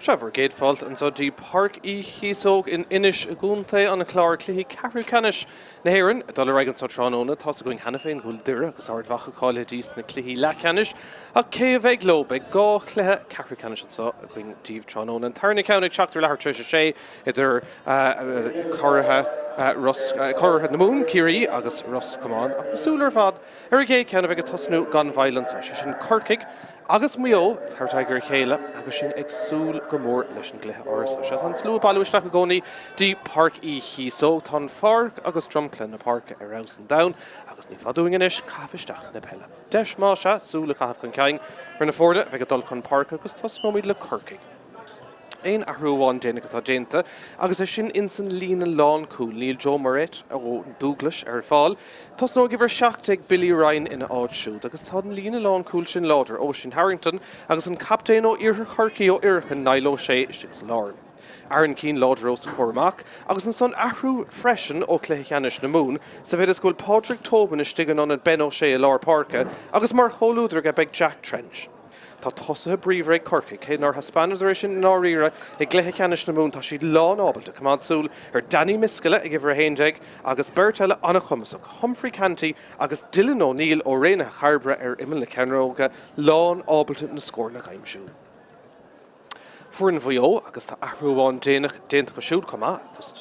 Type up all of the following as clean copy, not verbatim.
Trevor Gatefault and so the Páirc Chíosóg in Ennis Gunta on a clár Cluiche Ceathrú Ceannais na hÉireann a dul ragan so Tráchtaire tá going hena féin gúil dúire agus áard bhacha cáile díos na Cluiche le Ceannais a céimh globe ag gá Cluiche Ceathrú Ceannais an so a going díomh Tráchtaire an tarna ceannig Teachtar lethar treise sé idir Corcaigh na mún Ciarí agus Ross Cumán agus súlar fad ar a gé ceanna bheith tosnú gun violence ar sin Corcaigh agus Maigh Tráchtaire chéile agus sin agsúil go mór leis an glutha áras a se an slú bailúisteach a gcónaí dí Páirc Chíosóg tá Páirc agus drumclan na Páirc ar raibh an domhan agus ní fadúing inis cafisteach na peile. Deis má se súla caithh chun ceang ar na fórda bheith go dul chun Páirc agus tosnóid le Corcaigh. Ein ahrúháin déananig atá déanta agus é sin insan lína lán cúil níl Joe Murray ó Douglas ar fáil. Tás nó gibhar 7 Billy Ryan ina áid siúd agus tá an lína lán cúil sin láidir ó sin Harrington agus an captéin ó Iarthar Corcaigh ó Iarchan nailó sé six lár. Aaron Keane láidir ó sa Cormac agus an son ahrú freisin ó Cluiche Ceannais na mún sa bheith is gúil Pádraig Tobin is stigan an ben ó sé lár Páirce agus mar choulúdra beg Jack Trench. Tá tosathe bríomhraigh Corcaigh cé nar Hispanics ar sin náíre ag Cluiche Ceannais na mún tá siad lán ábalta cumáidsúil ar Danny Miscala ag gibhar héindeag agus Bertella Anna Cumasach, Humphrey Canty agus Dylan O'Neill ó réine Charbra ar imime le Ceannróga lán ábalta na scór na gaimsú. Fuair an BEO agus tá ahrúháin déanta go siúd comá,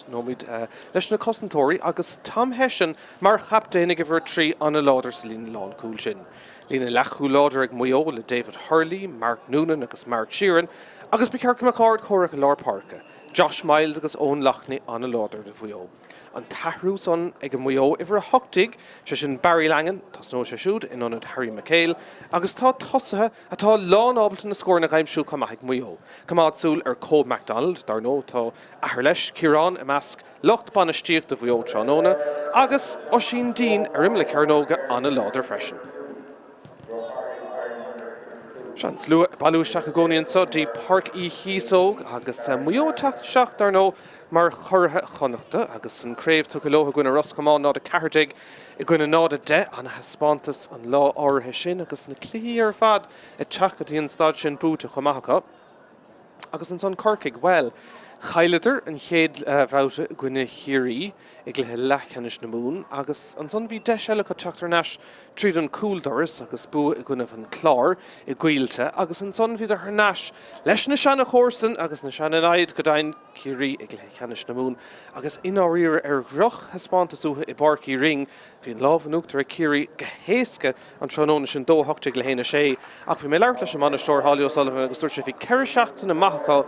nóid leis na cosantóirí agus Tom Hessian mar chaptéine go bhar trí anna láidir sa lína lán cúil sin. Lína lechú láidir ag Maigh le David Hurley, Mark Noonan agus Mark Sheeran agus be cearc macáard chorach a lár Páirce, Josh Miles agus Owen Loughney anna láidir de BEO. An tahrú son ag an Maigh iver a hochtig se sin Barry Langan, tas nó se siúd in anad Harry Míchéal, agus tá tosathe atá lán ábalta na scór na gaimsú comá ag Maigh. Cumáidsúil ar Cole MacDonald, dar nó tá ahar leis Ciarán i measc locht banistíocht de BEO Tránóna, agus Oisín Dean ar imime le Ceannróga anna láidir freisin. Sean slú bailúisteach a gcónaí so dí Páirc Chíosóg agus Maigh teach dar nó mar chortha chonachta agus an Craobh tu go lotha gúna Ross Cumán nád a ceartaigh I gúna nád a de an hispántas an lá áirithe sin agus na cluiche ar fad I teach go dtí an stad sin búta chumacha agus an son Corcaigh well Chaileidir an chéad bhauta gúna Chiarí ag Cluiche le Ceannais na mún agus an son bhí de eile go teachtar neis tríd an cúl doras agus bu I gúna an chlár I gcuilte agus an son bhí ar neis leis na seanna chóirsan agus na seanna naid go dain Chiarí ag Cluiche Ceannais na mún agus ináíre ar groch hispántasútha I barcaí ring hí an láh an uachtar a Chiarí go héasca an tróna sin dóthachtaigh le héine sé ach bhí mé leir leis an mana stór Hallio Sullivan agus dúir sé bhí ceir seachtain na maithachá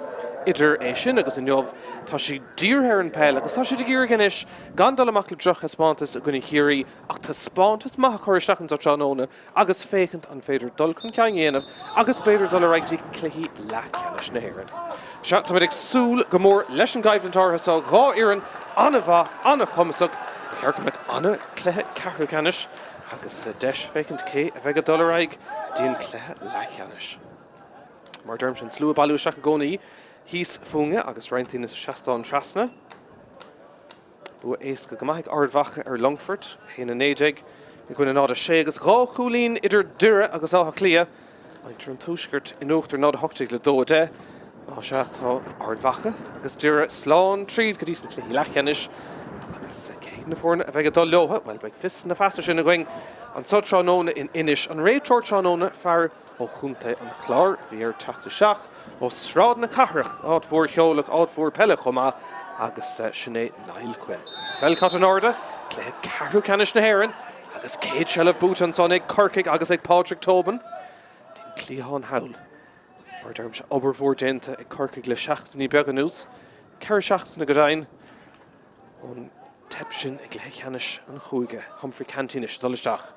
idir é sin agus in jobh tá si díorthar Peile agus tá si ggéir ganis gan dul amach le droch hispántas a gúna Chiarí ach tá spántas maith chuir seachtain sa tróna agus féchant an féidir dul chun ceang dhéanamh agus beidir dul a raigtí Cluiche le Ceannais na hÉireann. Se tá ag súl go mór leis an gaibhlantartha sa gá hÉireann anna bha anna chumasach cearcha me anna Cluiche Ceathrú Ceannais agus deis féchant cé a bheith go dul a raig díon Cluiche le Ceannais. Mar derm sin slú bailúisteach a gcónaí hís funga agus reintín is seachtán trasna. Bu éasca go maithfidh ardmhacha ar Longford, héana néideag, I gúna nád a sé agus gá chúlín idir dúire agus átha clia, aintar an túisgurt in uachtar nád a hochtaigh le dó de, á se tá ardmhacha agus dúire sláán tríd go dtí na Cluiche le Ceannais agus cé na fórna a bheith dul leotha, well beag fis na feasta sin a going an so Tránóna in Ennis an réiteoir Tránóna fear ó chunta an chlár, bhí ar teachta seach, ó srád na cathrach ád fuór cheolach ád fuór peile chumá agus sinné nail cuin. Felcat an orda, Cluiche Ceathrú Ceannais na hÉireann agus céad seileh bút an son ag Corcaigh agus ag Pádraig Tobin. Dín clíán hawl. Mar derm se obermhór déanta ag Corcaigh le seachtaí beagánús, ceir seachtainna go dain ón teip sin ag Cluiche Ceannais an chúige Humphrey Canty is dolisteach.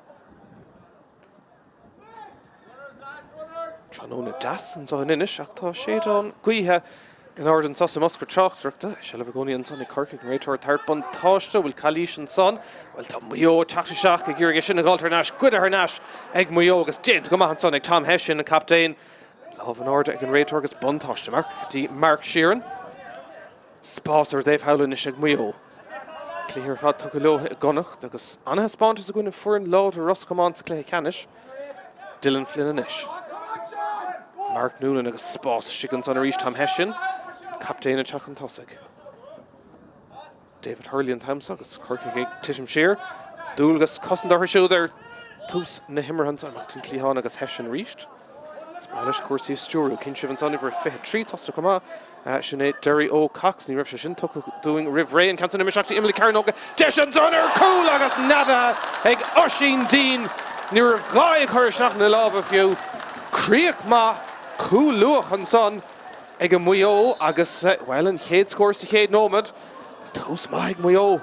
Tróna das an so Ennis ach tá séad an gaotha in ard an sasa mosc Tráchtaire se le bhgóí an son ag Corcaigh an réiteoir tarpon táiste bhfuil Calís an son well tá Maigh teachta seach ag ggéir sin a gáiltar neis cuid ar neis ag Maigh agus déint go maith an son ag Tom Hessian a captéin láh an orda ag an réiteoir agus buntáiste dí Mark Sheeran Spórt ar Dave Howlin is ag Maigh Cluiche ar fad tu go leotha a gonnacht agus anna hispántas a gúna fuair an lád a Ross Cumán sa Cluiche Ceannais Dylan Flynn Ennis. Mark Noonan agus spás sigan son a ríis Tom Hessian. Captain a Chachan Cusack. David Hurley and Thamsa agus Corcaigh Tisham Shear. Dúlgus cosandar her shoulder. Tús na himmerhans an Mactin Clehan agus Hessian reached. Spanish Corsi Stewart, Kinship and Sonny for Fit Tree Tosta Kama. Sinead Derry O Cox, Ni Rifshin took doing Riv Ray and Canton Mishakti Emily Carnoga. Deshan Zonner, cool agus Nada. Egg Oshin Dean. Near of Guy Kirshach na love of you. Creek Ma, cool Luach and Son. Egg Muyo, agus well and Cade scores to Cade Nomad. Toast Maigh Muyo.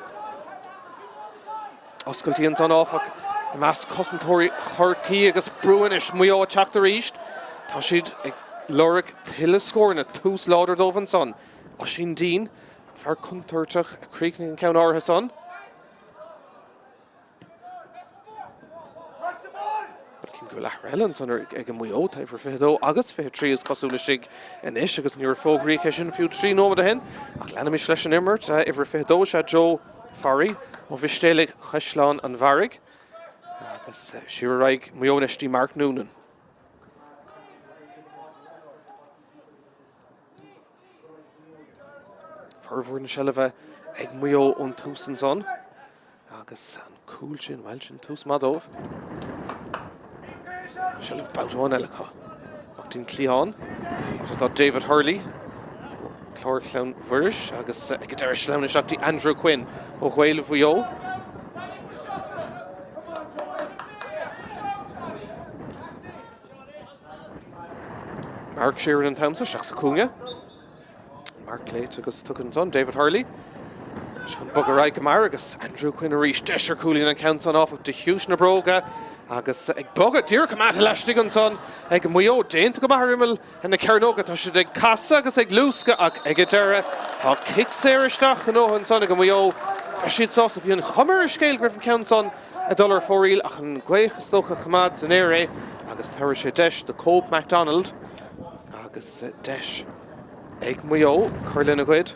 Osculty and Son off. Mass Cossentori Corcaigh agus Bruinish Muyo Chapter East. Tashid Loric Hill scoring a two slaughtered over son. Oshin Dean, Far Kunturchach, a creaking and count our son. King Gulach son again we owe time for Fido. August Fih Tree is Cosulishig and Ishigas near Folk Recashin, few tree no the hen. Aklanamish Leshan Immert, every Fido Shad Joe Farry, of Vistelig, Heshlan and Varig. Agus Shiraig Mionesti Mark Noonan. Fervor and Shelva Egg Muyo on Tousens on. Agus and Coolchin Welchin Tous Madov. Shelv Bouton Elika. Martin Clehan. I thought David Hurley. Clor Clown Virish. Agus Egadarish Launishakti Andrew Quinn. O Whale of Muyo. Mark Sheeran and Townsend, Shaksakunya. Mark Clay took us on, David Hurley. Sean Buggerai Gamaragus, Andrew Quinn Arish, Desher Coolin and Counts on off with the Hughes Nabroga. Agus Eg Bugga, Dear Kamata Lashtigan son, Eg Muyo, Dane to Gamarimil, and the Carnoga Tashid Eg Casa, Agus Eg Luska, Egadera, Kick Saristach, and Ohan son, Eg Muyo, Rashid Sauce of Yon Hummer Scale Griffin Counts on $1 Ach and Gweich Stocha Hamad Zanere, Agus Tarish Desh, the Cope MacDonald. Agus Desh Egg Muyo, Curlin Agwid.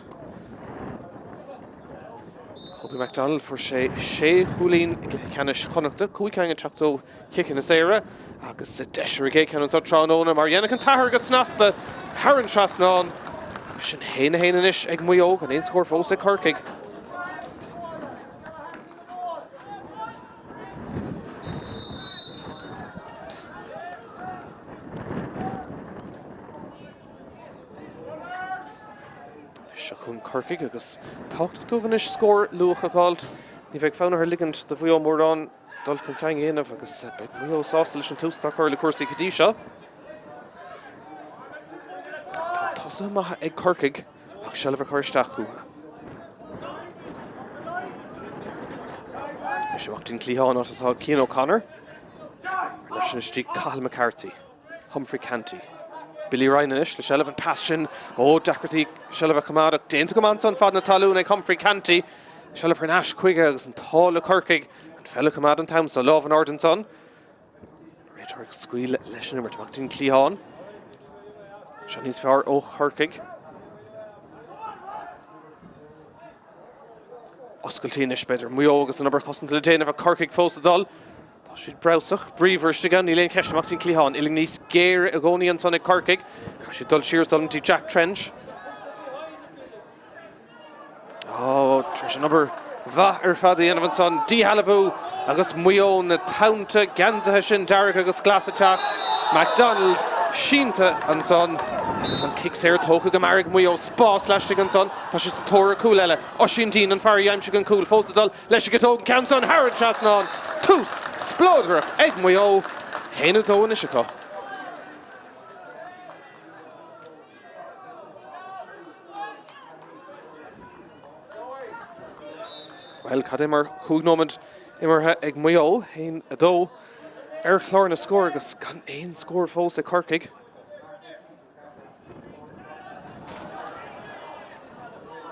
Kobe MacDonald for Shea Hulin Canish Connachta, Cusack and Chapto kicking a Sarah. Agus Desh Rigay Canon Sotron Ona, Mariana can Tahar gets Nasta, Taran Shasnon. Agus Hane Hanenish, Egg Muyo, and ain't score for Corcaigh. Corcaigh agus talked to Vanish score Lucha called. Nivek found her ligand the Vio Mordon, Dulcan Kang in of agus Big Muyo Sauce and two stock early Corsi Kadisha. Tosama Egg Corcaigh, Akshelva Korstachu. She walked in Clehan out of Keen O'Connor. National Street Cathal McCarthy, Humphrey Canty. Billy Ryan and Ish, the Shelvan Passion, Dacarty, Shelva Kamada, Dane to Command son, Fadna Talun, and Humphrey Canty, Shelva Nash Quiggas, and Tall Corcaigh, and Fella Kamad and Townsend, Love and Arden son. Rachel Squeal, Leshan, and Martin Clehan. Shani's Far, Corcaigh. Oscultinish better, Muyogas, and number Cossin to the Dane of a Corcaigh Fosadal. She'd Browsach, Brever, again, Elaine Kesh, Martin Clehan, Illingnice, Gare, Agoni, and Sonic Corcaigh. She Dul Shears, Dullenty, Jack Trench. Trisha number Va Fadi, and son, D. Halavu, Agus Muyo, Taunta, Ganzaheshin, Derek, Agus Glass attacked, MacDonald, Sheenta, and son. Agus on kicks here, Toka Gamarig, Muyo, Spa, Slashig, and son. Tashis Tora, Coolella, Oshin Dean, and Farry, Yamshigan, Cool, Fosadal, Leshigato, Camson, Harrod Chasnon. Toos, Splodra, Egg Muyo, Hainu Do and Ishiko. Well, Kadimmer, Hugnomad, Immer Egg Muyo, Hain Ado, Chlorna score, Gus Gan Ain score false at Corcaigh.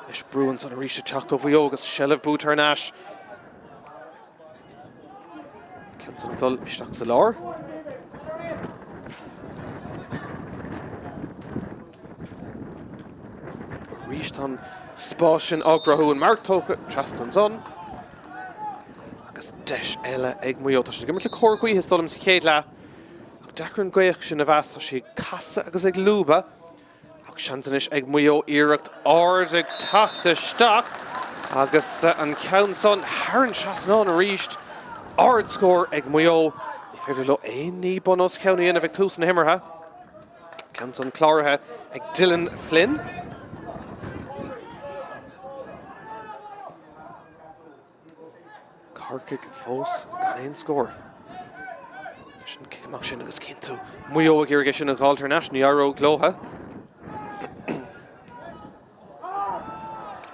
Ish Bruins on a Risha Chachto Viogas, Shelev Booter Nash. Dul Ishtach Salar. Reached on Spashin Ograhu and Mark Toka Chasman's on. Agus Desh Ella Egg Muyo. Tasha Gimmer Corcaigh has told him Cicaidla. dechar an gcuach sin a bheas tá sí casa agus ag lúba. Ach seansanis ag muo iirecht ard ag Tráchtaire agus an ceann son hÉireann seasnán a ríist ard scór ag muo. Ní féidir le éon ní bunos ceannaí ina bheith tús na himmartha. Ceann son cláirithe ag Dylan Flynn. Corcaigh fós gan éon scór. Sin kick amach sin agus cinn tú muo ag iarige sin a gáiltar neis ní aró glótha.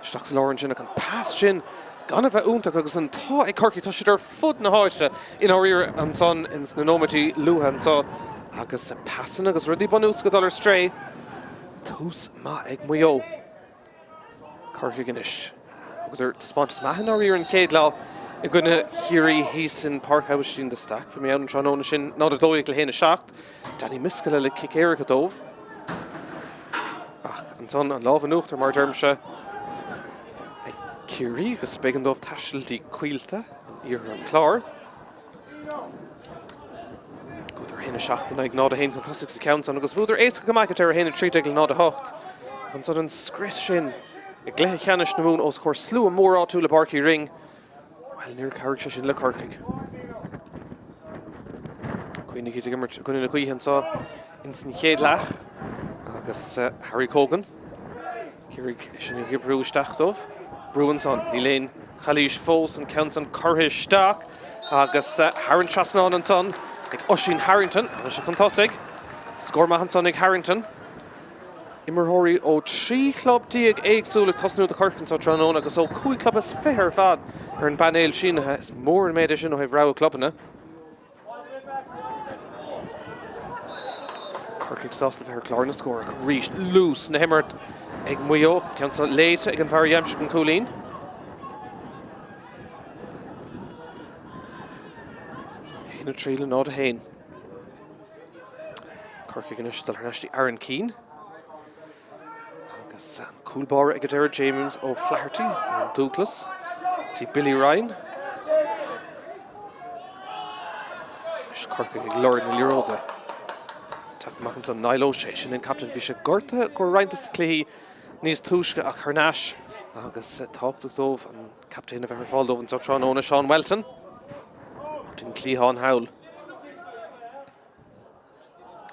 Isteach Lauren sin an pass sin gan a bheith úntaach agus an tá ag Corcaigh tá siad ar fud na háiste in áír an son in na nómatí luha an so agus passan agus rudí banús go dul ar stray tús má ag muo. Corcaigh inis agus ar taspáintas maithin áír an céad lá I gonna hirí hís in Páirc sin de stack for me an tróna sin ná a dóigh le héna seacht. Danny Míchéal le kick éire go dómh. Ach an son an lábh an uachtar mar dermse ag Curie agus began dómh taisiltí cuilte ar an clár. Gútar héna seachtain ag nád a héin fantastic sa count agus bhúidir éasca go maicetar a héna trí ag le nád a hocht. An son an scris sin ag gléthe cheannis na mún os chóir slú a mór áú le Barcaigh ring. Well, near Carrick sin le Corcaigh. Cuoine chéad gimmert cuoine na cuihan sa in san chéad leach agus Harry Cogan. Cirig sin ag brú isteachtómh. Brúan son, ní léon chalís fós an ceann san Corcaigh Stack agus HÉireann Trasnán an son ag Oisín Harrington, an se fantastic. Scór maithan son ag Harrington. Immerthirí ó 3 club díag éagsúla tosnú de Corcaigh sa Tróna agus ó 5 club is feithir fad ar an banéil sinathe is mór an méidir sin ó heh rá clubbanna. Corcaigh sásta bheith ar clár na scór ríist lús na himmart ag muo ceann sa léite ag an bhar dhéimse an cúlín. Héann tríle nád a héin. Corcaigh inis dul ar neistí Aaron Keane. Agus an cúlbáir ag Adair James ó Flaherty an Douglas. Tí Billy Ryan. Is Corcaigh ag lord na líróda. Teach amach an son Niall O'Shea sin in captain bhí sé gorta go roinnta sa clí níos túisce ach Ceannais agus táchtach dómh an captain a bheith ar fáil dómh an Tróna Sean Welton. Tin clíán hawl.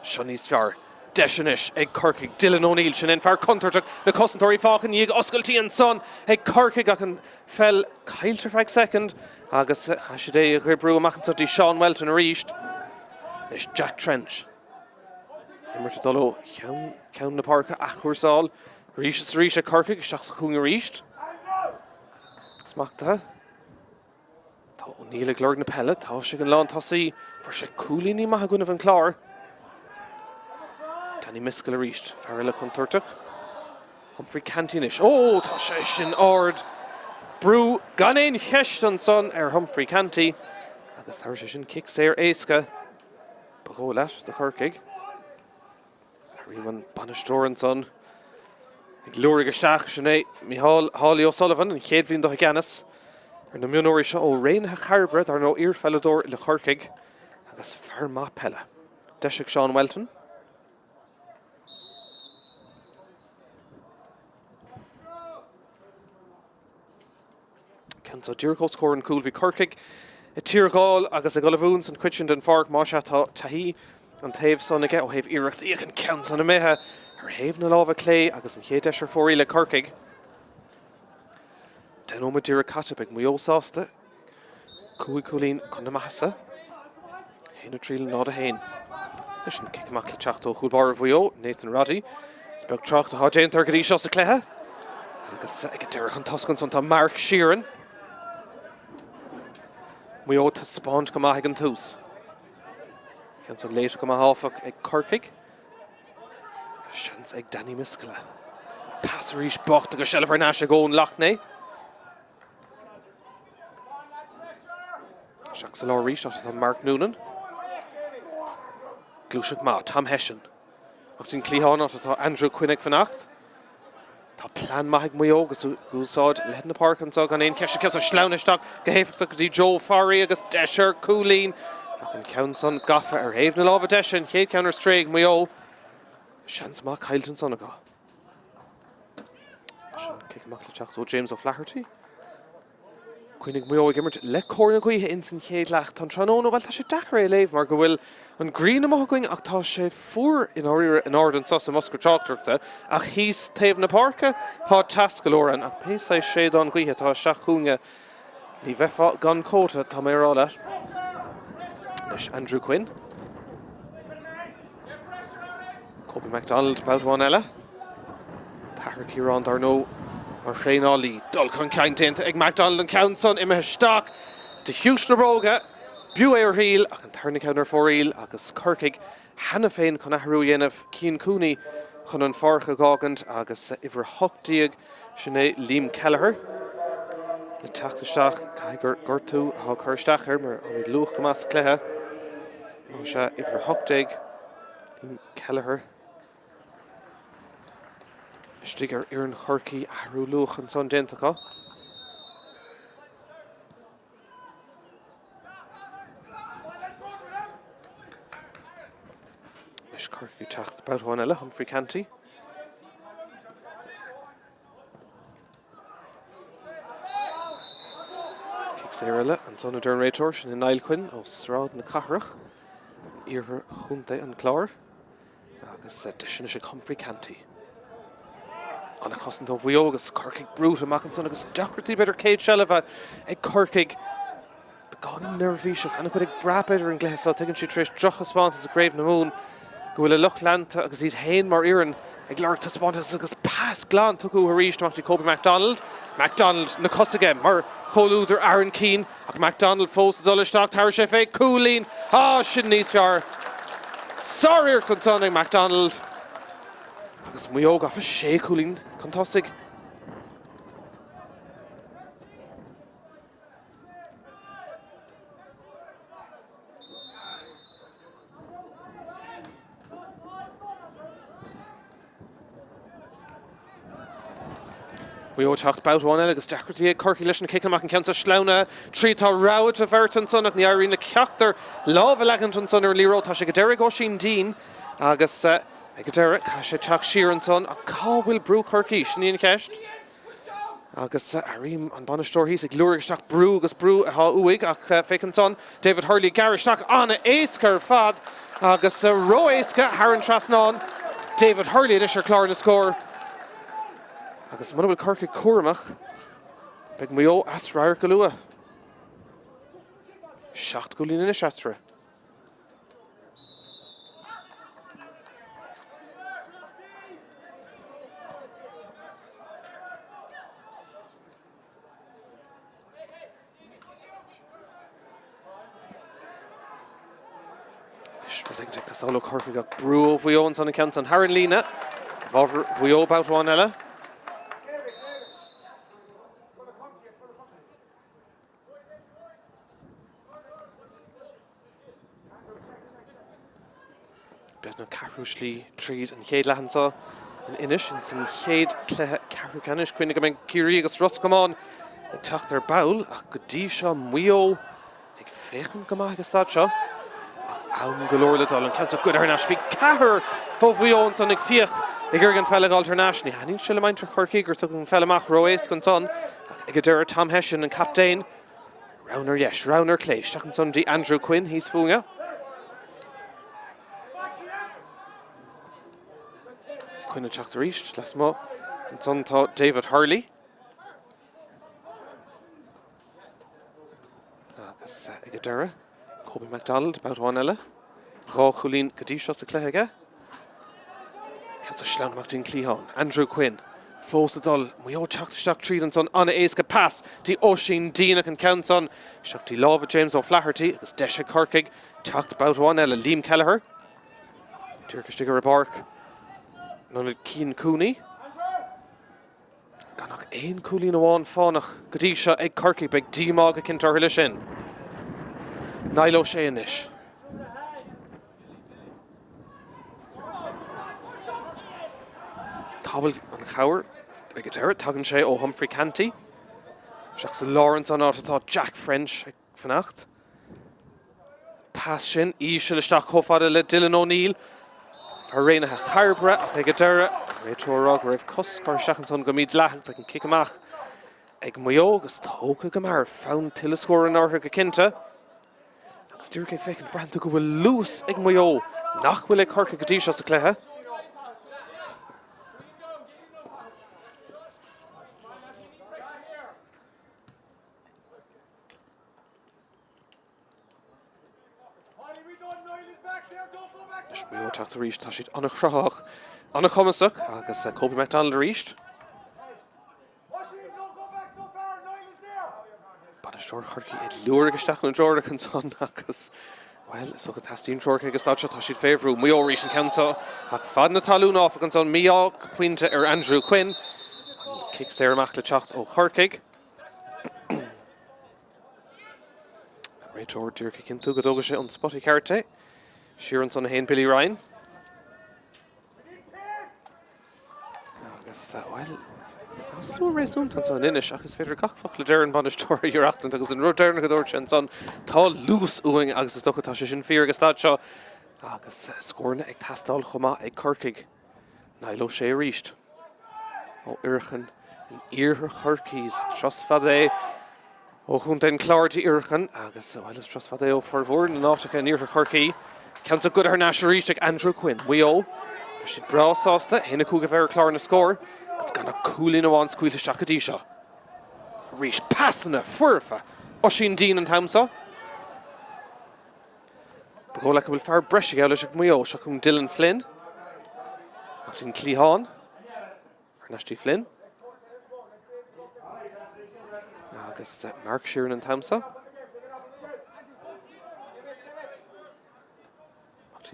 Sean níos fear. Deisianis ag Corcaigh Dylan O'Neill sin in fear contarteach na cosantóirí fáchan íag oscailtí an son ag Corcaigh ach an fell cailtar feag second agus sé dé ag brú amachchan sotí Sean Welton a ríist is Jack Trench. Immert duló ceann na Páirc ach chuirsáil ríis a Corcaigh isteach sa chúnga ríist. Smachtathe. Tá O'Neill ag lord na pelle tá sé an lán tosaí for sé cúlíní maithe gúnamh an clár. Danny Míchéal a ríist, fear le contarteach. Humphrey Canty-inis. Ó, tá sé sin ard. Brú gan éon cheist an son ar Humphrey Canty. Agus tá sé sin kick sé ar éasca. Bagó leat de Corcaigh. Haríman Banastóir an son. Ag luairg isteach sin é Míchéal Hawley O'Sullivan an chéad bhíon do Ennis. Ar na Mionúir seo ó réonthe charbred ar nó iarfelladóir le Corcaigh. Agus fear má pelle. Deisiach Sean Welton. So Dúrchó scór an cúl bhí Corcaigh I tíreáil agus a golamhúns an cuisin den Páirc má se tahí an taobh son aige ó heh iirecht íoch an ceann san na méthe ar héamh na lábha clé agus an chéad eisiar fórí le Corcaigh. Den óma dúra catap ag muosásta cúlín chun na maithasa. Héann tríl nád a héin. Leis an cic amach le teachtó chúlbáir bhuió, Nathan Roddy. Is beag Tráchtaire há déantar go dtí seo sa cléthe. Agus ag dúrach an toscan son tá Mark Sheeran. Muo tá spáint go maith ag an tús. Ceann son léite go háfach ag Corcaigh. Seans ag Danny Míchéal. Pass ríis bocht agus sellh ar náis a gón Loughney. Seach sa lá ríis tá Mark Noonan. Glúiseach má Tom Hessian. Ach tin clíán tá Andrew Quinnick fannacht. Tá plán maith muo agus úsáid le na Páirc an gan éon ceiste ceas a sláineisteach go héifeach go dtí Joe Farry agus Deisir Coolín An Council Gaffa hÉireann na lábha deis chéad counter stréig Maigh. Seans má Cailton son ago. Kick amach le teacht ó James O'Flaherty. Cuinig Maigh gimmert le cór na gaotha in san chéad leach. Tá tránóna bhil tá sé dachar é léamh mar go bhfuil an green amach going ach tá sé fuair in ordan sos am oscar Tráchtaire ach híos taobh na Páirce há tascalóran ach pésa sé don gaotha tá seachúnga ní bheitfá gan cóta tá mé rá leat. Leis Andrew Quinn. Kobe MacDonald báilháin eile. Táthar Ciarán Darno mar Shane dul chun ceint ag MacDonald an Council imethe steach de Hughes na Bróga Bú é ar híl ach an tarna counter fóríl agus Corcaigh hena féin chun ahrú dhéanamh Cian Cooney chun an farcha gágant agus ifir hochtíag sinné Liam Kelleher. Le teachtasteach caigur gortú há chuirsteach mar an luach go más cléthe. Má se ifir hochtíag Liam Kelleher. Stigar Iarn Corcaigh ahrú luach an son déntacha. Leis Corcaigh teacht báilháin eile Humphrey Canty. Kicks éile an son Dern Réitor sin in Niall Quinn ó Sráid na Cathrach. Iarthar chunta an chlár. Agus deisina sé Humphrey Canty. Anna cosint ó bhuio agus Corcaigh brút amach an son agus deachratí beidir céad seileh ag Corcaigh beáin nervhíiseach anna chuid ag bra beidir an gléasá tuigeann si tríéis drocha spántas a Craobh na Mún go bhfuil a luch leanta agus iad hain mar Éireann ag leir taspántas agus pás glán tucú a ríist amach Kobe MacDonald. MacDonald na Cusack mar choulúidir Aaron Keane ach MacDonald fós a dul isteach tar sé fé cúlín sin níos fear. Sorry an son ag MacDonald. Agus Maigh gafa sé cúlín chun tosaigh. Maigh teacht báilháin eile agus deachratí ag Corcaigh leis na cic amach an ceanta sláine trítá ráid a bhirt an son ach ní airíonn le ceachtar lámh elegant an son ar líró tá sé go deireadh ó sin dín agus ag deire cá sé teach siar an son a cá bhfuil brú Corcaigh sin íon ceist. Agus arim an banistóir híos ag luirteach brú agus brú a há uig ach féic an son David Hurley garisteach anna éasca ar fad agus ró éasca Harran Trasnán David Hurley is ar chlár na scór. Agus mar bhfuil Corcaigh cuaramach beag Maigh asráir go luath. 7 gólín ina Ceathrú. Sála Corcaigh ag brú ó bhuio an son an ceantan Harran lína bhábhar bhuio báilháin eile. Beag na Ceathrú slí tríd an chéad lehananta in Ennis in san chéad cléthe Ceathrú Canis cuinig go mbeidh Ciarí agus Russ Comán ag teacht ar bail ach go dtí seo Maigh ag féchan go maith agus stad seo. Am golóir le dul an ceanta good ar nás bhí cethir ó bhuio an son ag fíoch ag Jurgen Fellig Alternation. Hanín se le maintar Corcaigh gur tugann fellamach ró éasc an son ag deireadh Tom Hession an captain. Raunar yes, Raunar Cluiche teach an son dí Andrew Quinn híos fuanga. Quinn an teacht ríist les mo an son tá David Hurley. Agus ag deireadh Kobe MacDonald báilháin eile. Rá chulín go dtí seo sa cléithe. Ceanta sláánach dín clíán. Andrew Quinn. Fós a dul. Maigh teachtasteach tríd an son anna éasca pass. Dí Oisín Díanach an ceann son. Seachtí lámh James O'Flaherty agus deise Corcaigh. Teacht báilháin eile Liam Kelleher. Tíorchaistigh ar Páirc. Nunad Cian Cooney. Ganach éon cúlín amháin fánach go dtí seo ag Corcaigh beag dímág a cintar thuile sin. Niall O'Shea inis. Cabhail an chair ag deireadh tagann sé ó Humphrey Canty. Seach sa Lawrence an áit atá Jack French ag fannacht. pass sin, Ísle isteach chomhfada le Dylan O'Neill. Far réine a charbre ag a deire. Réiteoireach raibh cos Corcaigh son go míad leathach be an kick amach. Ag Maigh agus tóca go mar fán til a scór an ártha go cinnte. Agus dúir cé fécinn branta go bhfuil lús ag Maigh nach bhfuil ag Corcaigh go dtí seo sa cléthe. Maigh teachta ríist tá siad anna Craobh anna Cusack agus Cóibe MacDonald ríist. Banisteoir Corcaigh é luair isteach an Jordan an son agus well so go tastín Corcaigh agus tá siad féhrú Maigh ríist an cansa ach fad na talún áf an son Míchéal puinte Andrew Quinn kick séir amach le teacht ó Corcaigh. Réiteoir dúir cinnte go dóga sé an spotty carte. Sheeran son hÉireann Billy Ryan. Agus well slú rééis úntan son Ennis agus féidir gachfach le deir an banisteoir iarachtant agus an rudeirna go dúirt sin son tá lús uing agus is dochatá sé sin fíor agus stad seo agus scórna ag tastáil chumá ag Corcaigh ná lo sé ríist ó hÉireann an iarthar Corcaigh tros fad é ó chun den cláirtí hÉireann agus well is tros fad é ó farmhór na náiteach an iarthar Corcaigh. Counts a good her national reach Andrew Quinn. Maigh. She'd bra sauced it. Hina Cuga ver clear in the score. It's gonna cool in a one squeal Shakadisha. Reach passing it. Furfa. Oshin Dean and Tamsa. But go like a will far brushing out like Maigh. Shakum Dylan Flynn. Martin Clehan. Ernesti Flynn. I guess Mark Sheeran and Tamsa.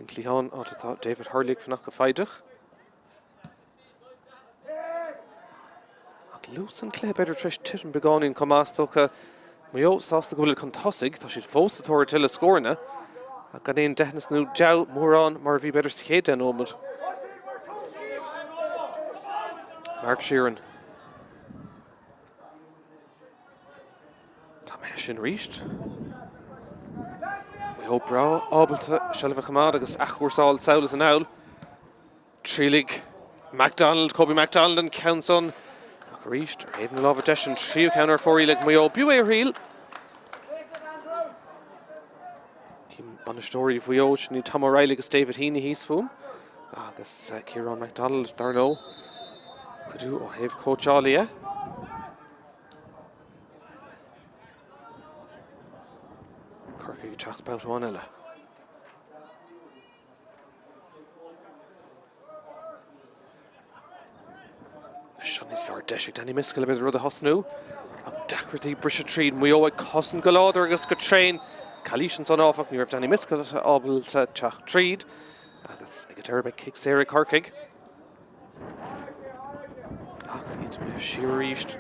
Clehan áta David Hurley fannach go faideach. Ach lús an clé beidir tris titan begáin comástócha Maigh sásta go bhfuil chun tosaigh tá siad fós atóir til a scórna ach gan éon deithnas nó dew mórán mar bhí beidir scéad den ómad. Mark Sheeran. Tá mé sin ríist. Maigh bra ábalta seilbh chamad agus achúrsáil saolas an ail. Trílig MacDonald, Cóibe MacDonald an Counson. Ach ríist ar éideann lábhar deis an tríú ceann ar fórí le Maigh bú é riil. Cím banisteoirí bhuióid ní Tom O'Reilly agus David Heaney híos fum. Agus Ciarán MacDonald dar nó. Cuidú ó Haimh Cóteála. Corcaigh teacht belt bháin eile. Seannais fear deisiigh Danny Miscall a bit rud a hosnú. Ach dacratí brise tríd Maigh ag cosan go láidir agus go tréin. Calíis an son áfach ní raibh Danny Miscall ábalta teacht tríd. Agus ag a deir be kick séir Corcaigh. Ach iad mé siar ríist.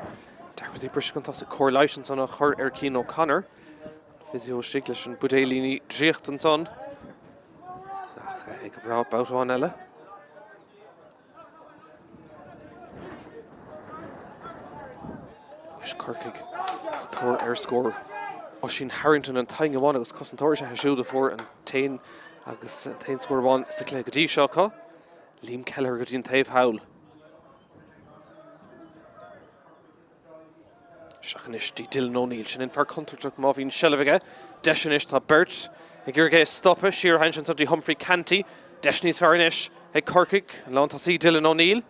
Dacratí brise gan tosa Corcaigh an son a chur ar Cian O'Connor. Physio Siglis and Budelini Driecht and son. Ach, ag bra bout bháin eile. Is Corcaigh is a tóir ar scór. Oshin Harrington and Taing bháin agus cosantóir sé siúda fór an tain agus tain scór bháin sa clé go dtí seo cá. Liam Keller go dtí an taobh hawl. Seachnis dí Dylan O'Neill sin in far contraach má bhín seilbhaige. Deisianis tá Bert ag ggurgé stoppa siar hainsin sa dí Humphrey Canty. Deisianis fearnis ag Corcaigh an lán tá sí Dylan O'Neill.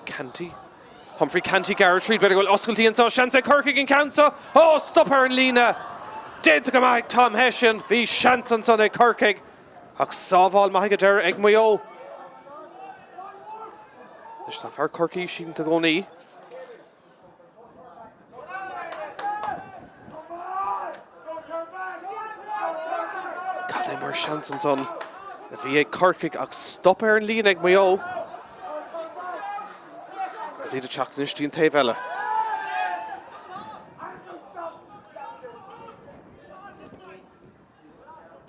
Canty. Humphrey Canty Garrett Reid better go oscailtí an tá seansa Corcaigh in Counsa. Oh, stop her in Lína. Dead to go back Tom Hessian. Bhí seansan son ag Corcaigh. Ach sábháil maithe deir ag Maigh. Is tá fear Corcaigh sin to go ní. Mar seansan son a bhí ag Corcaigh ach stop ar an líon ag Maigh agus iad a teachtain istí an taobh eile.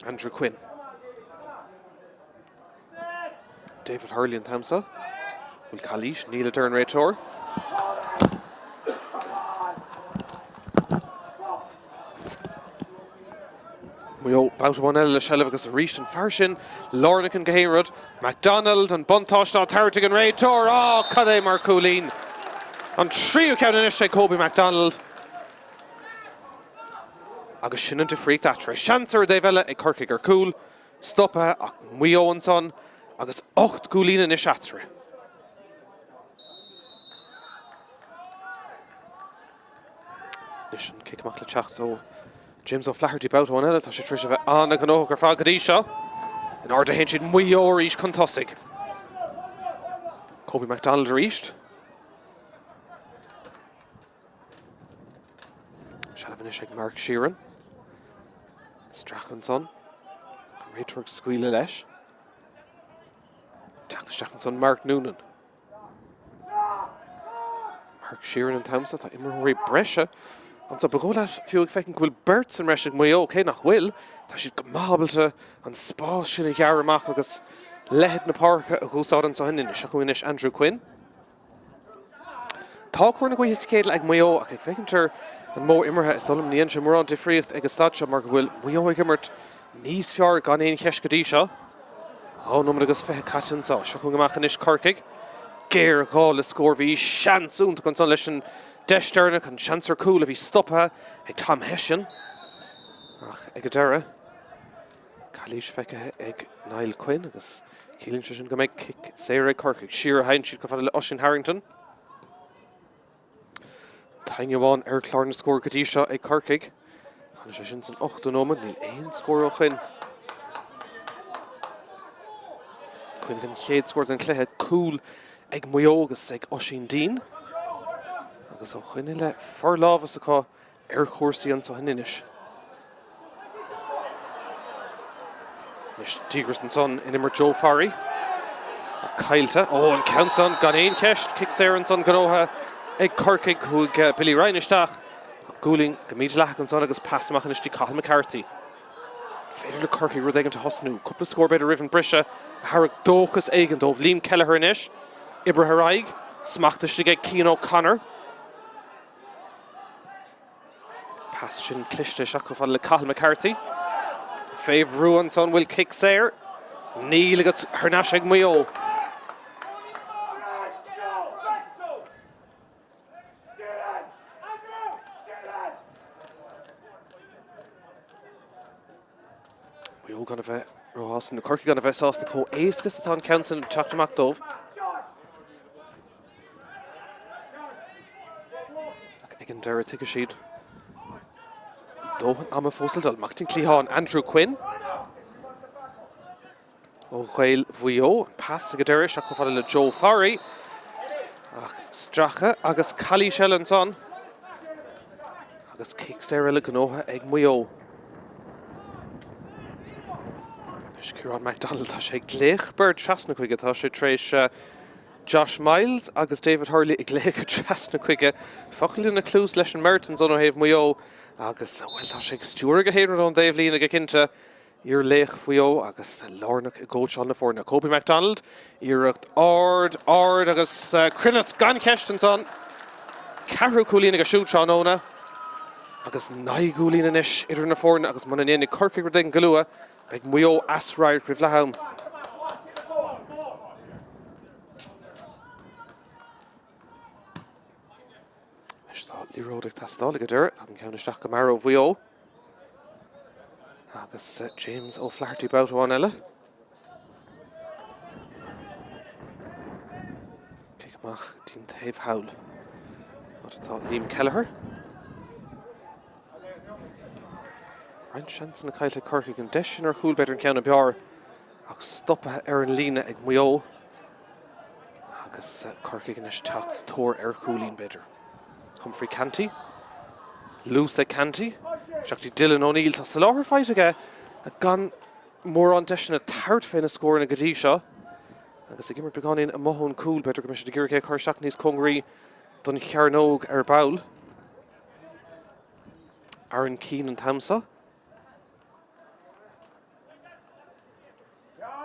Andrew Quinn. David Hurley an Tamsa. Bhfuil Calíis Níl a deir an réiteoir. Maigh bout one eile shelf agus reached and farshin. Lornick and Gaherod, MacDonald and Buntosh Tartig and Raytor. Oh, Cade Marcoolín. On trio count in Kobe MacDonald. Agus Shinnon to freak that. Chancer Davella a Corcaigh or cool. Stoppa Maigh and son. Agus 8 Coolín in Ceathrú. Nishan kick Maigh so James O'Flaherty bout one eile. Tá sé tríse bheith anna gan óg ar fág go dtí seo. In order to hench Maigh or each Contusig. Kobe MacDonald reached. Shalvanishig Mark Sheeran. Strachan's son. Raytorg Squealy Lesh. Strachan's son Mark Noonan. Mark Sheeran and Thamsa. Tá Imre Brescia. And so begola fiúg fecin gwyl Berts and Reshig Maigh okay nach will. Tá siad gomabalte an spás sin a ghearramach agus lehead na Páirc a gúsádan sa hinnin Seachuinis Andrew Quinn. Tá chuirna go hiscéad ag Maigh ach ag fecintar an mó immerthe is dulm níon sin mar an difríocht ag stadse mar bhfuil Maigh ag immert níos fear gan éon cheis go dtí seo. Ó nó agus fethe catin sa Seachún amach inis Corcaigh. Géir gáil le scór bhí seansúnta gan son leis an Deisternach and Chancer Cool if he stoppa ag Tom Hessian. Ach, ag a dara. Cluiche feice ag Niall Quinn agus Cílinn sin go méid kick Sarah Corcaigh. Shearer hain siad go fada le Oisin Harrington. Tainge bháin ar clár na scór go dtí seo ag Corcaigh. Hanna sé sin san 8 nómad níl éon scór ó Quinn. Quinn gan chéad scór den chluthe Cool ag Maigh agus ag Oisin Dean. Agus ó chuine le forlábhas acu ar chóirsaí an sa hininis. Nis Tigres and son in immer Joe Farry. A Kailte. Oh, and Countson gan éon ceist. Kicks Aaron son ganóha ag Corcaigh chuig Billy Ryan isteach. Gúling gamíd leach an son agus passamach inis tí Cathal McCarthy. Féidir le Corcaigh rud éigean to hosnú. Couple score beidir Riven Brisha. Harag Dóchas éigean dómh Liam Kelleher inis. Ibre Haraig. Smachtas sig ag Cian O'Connor. Pass sin cliste seach go fada le Cathal McCarthy. Fave Ruan son will kick Sayre. Neil agus Hernash ag Maigh. Maigh gonna bheith Rojas and the Corcaigh gonna bheith sás na có éascas atá counting teachtamach dómh. Ag an deire tuige siad. Dóhan am a fósaldal Martin Clehan Andrew Quinn. Ó Chhail Maigh pass ag a deire seach go fada le Joe Farry. Ach stracha agus Callie Shellan son. Agus kick Sarah le gnótha ag Maigh. Is Ciarán MacDonald tá sé gléich bird trasna chuige tá sé tréis Josh Miles agus David Hurley ag gléich trasna chuige fachalín na clús leis an Mertons on ó héh Maigh. Agus well tá sé stúr go héireann an Dave Lína go cinnte ar léich Maigh agus lárnach i ggóid seán na fórna. Kobe MacDonald iireacht ard agus Crinnes gan ceist an son. Ceathrú Coolín go siút seán óna. Agus 9 Coolín inis idir na fórna agus man in Corcaigh rud éigean galua ag Maigh asráir cribh lehaim. Líróideach tastála go dúir an ceann isteach go mar ó Maigh. Agus James O'Flaherty bout bháin eile. Kick amach Dean Taobh Howell. Atá Liam Kelleher. Ryan Shanson na caiile Corcaigh an deis ar chúl beidir an ceann beár agus stoppa ar an lína ag Maigh. Agus Corcaigh inis teachtas tóir ar chúlín beidir. Humphrey Canty, Lusa Canty, Shakti Dylan O'Neill, tá sa láthar fight aige a gan mór an deisina tart féin a scór na gadí seo. Agus ag immert beganín a mohón cool beidir go mis de ggéirché chuir Seachnais Congraí don Chearnóg ar baul. Aaron Keane and Thamsa.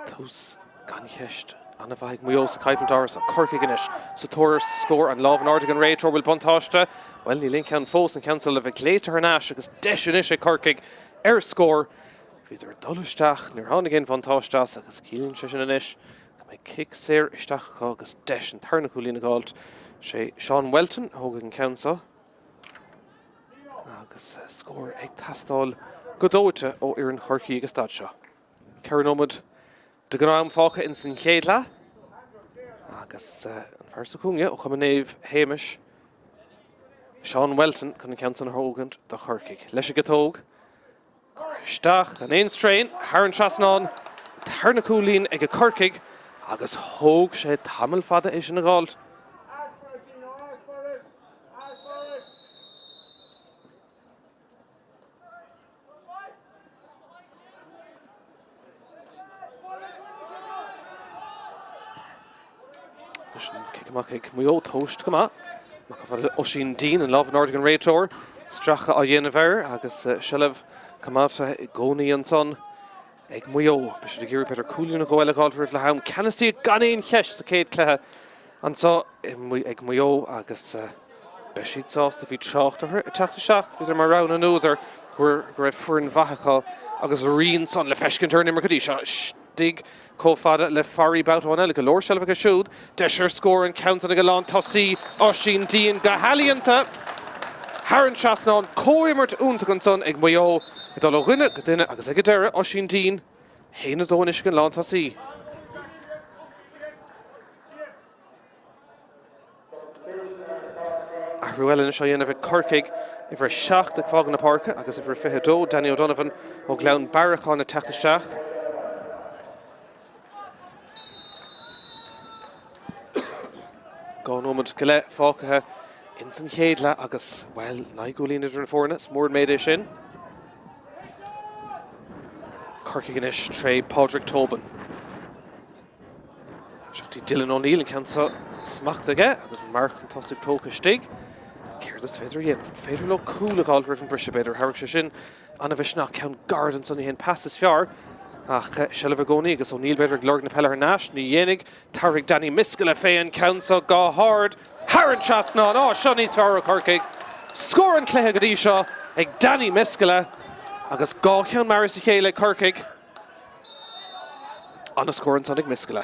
Tós gan cheist. Anna bhaig Maigh sa caiithfin doras a Corcaigh inis sa tóras scór an lábhan ardig an Raytor bhfuil buntáiste. Well, ní linn ceann fós an council a bheith léite Hernash agus deis inis é Corcaigh ar scór Viidir dolisteach níor tháinig géin fantáisteas agus cíonn sé sin inis. Go kick séir isteach agus deis an tarna cúlína gáilt sé Sean Welton thóga an ceansa. Agus scór ag tastáil go dóite ó Iarrainn Corcaigh agus stad seo. Ceannóid de gnáim fácha in san chéadla. Agus an fearsa cúnge ó chumanéomh Hamish. Sean Welton chun an ceansa na hógant de Corcaigh. Leis go tóg. Isteach an éon strain, HÉireann Trasnán, tarna cúlín ag a Corcaigh agus thóg sé tamil fada é sin na gáilt. Ciceamach ag Maigh tóist go maith. Mac fada Oisín Dean an lábh an Ardigan réiteoir. Stracha a dhéanamh air agus Shellah Kamata i gcónaí an son ag Maigh. Bes de ggéirí Peter cúlín na ghóile gáilt rih le ham. Canastí gan éon cheist sa céad clethe. An so ag Maigh agus beisiad sásta bhí Tráchtaire i teachta seach. Bhíidir mar rán an úidir gur raibh fuair bhachacha agus rion son le feiscintear nimar go dtí seo stig cófada le farí boutáin eile go leor Shellah go siúd. Deisir scór an ceansa na go lán tosaí Oisín Dean go halíonnta. HÉireann Trasnán cóimirt únta an son ag Maigh i dul ó dhuine go duine agus ag go deire Oisín Dean héana dóis go lán tosaí. Ruelen seo dhéanamh ag Corcaigh i bhar 7 ag fágan na Páirce agus i bhar 22 Danny O'Donovan ó gleann Barachán na teachta seach. Gáinóid go le fácathe in san chéadla agus well naigúlín idir na fórna smór méid é sin. Corcaigh inis tré Pádraig Tobin. Seachtí Dylan O'Neill an ceansa smachta aige agus an marc an tosaigh tóca stig. Céir is féidir dhéanamh féidir le cúla gáil rih an brise beidir Hairc sé sin anna bheith nach ceann gardan san hén pastas fear ach Shellah gcónaí agus O'Neill beidir glorg na Peile Náis ní dhéananig tarigh Danny Miskell a féin ceansa gá hard. HÉireann Trasnán seo níos fearr ó Corcaigh. Scór an cléthe go dtí seo ag Danny Miskell agus gá ceann maris i chéile Corcaigh. Anna scór an son ag Miskell.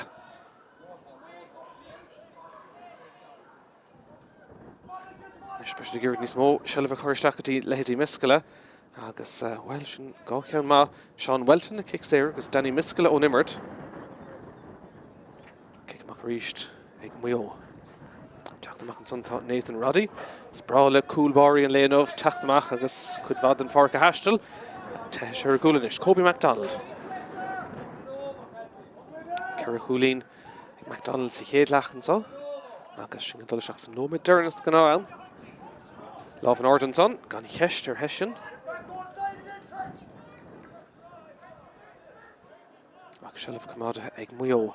Especially geared níos mó Shellah chuirteach go dtí leití Miskell agus well sin gá ceann má Sean Welton na kick séir agus Danny Miskell ó nimmert. Ciceamach ríist ag Maigh. Teachtamach an son Nathan Roddy. Sprá le coolbáí an léanamh teachtamach agus chud bhd an Páirc a heistil. Te sé ar gúlanis. Cóbí MacDonald. Ceir chúlín ag MacDonald sa chéad so. Agus sin an dul seach san nóid dearnas go náil. Lábh an Ardan son, gan cheist ar heisin. Ach Shellah Kamata ag Maigh.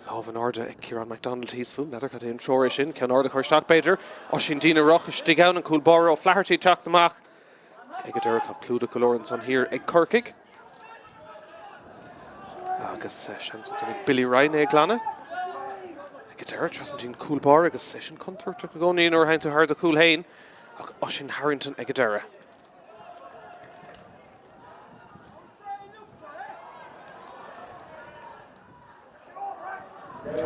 Lábh an Arda ag Ciarán MacDonald híos fún, neidir cad éon seoir sin, ceann Arda chuirteach beidir. Oisín Dean roch is stig ann an coolbáir ó Flaherty teachtamach. Ag go deir tá clúda go leor an son hir ag Corcaigh. Agus sean san ag Billy Ryan ag glanna. Ag go deir Trasnán coolbáir agus sin contúirte go gcónaí nuair haint hard a cool hain ach Oisín Harrington ag go deire.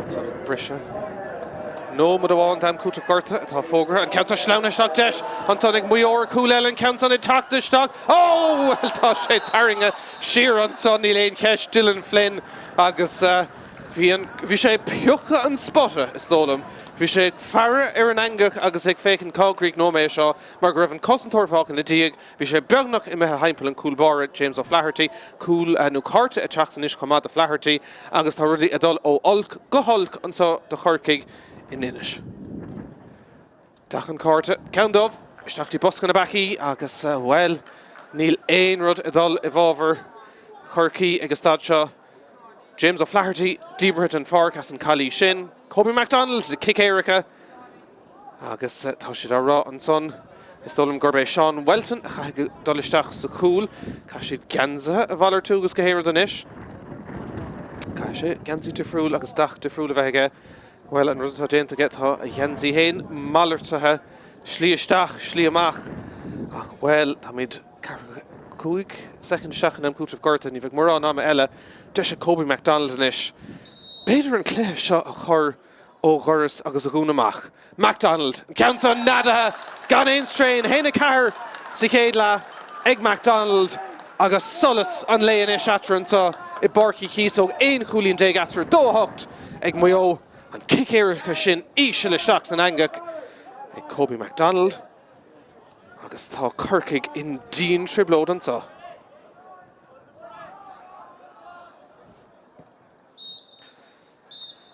Ceann brise. No mud bháin dam cútah gorta atá fógra an ceann sleanna seach deis an son ag Maigh cool eile ceann ag teachta isteach. Well tá sé taringa siar an son í léon ceist Dylan Flynn agus bhí sé peocha an spotta is dólam. Bhí sé fearr ar an angach agus ag fécinn cágriigh nóméid seo mar go raibh an cosantóir fáchan le díag. Bhí sé beagnach i mbeithe haimpel an coolbáire James O'Flaherty cool nó carta a teachtanis chomá a Flaherty agus tá rudí a dul ó olc go holc an so do Corcaigh in Ennis. Dachan carta ceanndómh isteachtí boscan na bací agus well níl éon rud a dul i bhábhar Corcaigh agus stad seo. James O'Flaherty, Díobert an Páirc as an Callí sin. Cóbí MacDonald, the kick Éirice. Agus tá siad rá an son. Is dólam gurbé Sean Welton a chaithfidh dolisteach sa chúl. Cá siad gansa a bhalar tú agus go héire don isis. Cá sé gansú difriúil agus dach difriúil a bheith aige. Well an rud tá déanta getá a ghansí hain malartathe slí isteach, slí amach. Ach well, tá míid Cuaig second seachan am cútah gorta ní bheith mar an am eile de sé Cóibh MacDonald inis. Beidir an Cluiche seo a chur ó ghuras agus a gúnamach. MacDonald, ceantar nadathe, gan éon strain, héna car sa chéad le ag MacDonald agus solas an léon é Sathairn sa I Páirc Chíosóg éon chúlíonn déag Ceathrú dóthacht ag Maigh an kick éiricha sin íse le seach san angach ag Cóibh MacDonald agus tá Corcaigh in dín triblód an sa.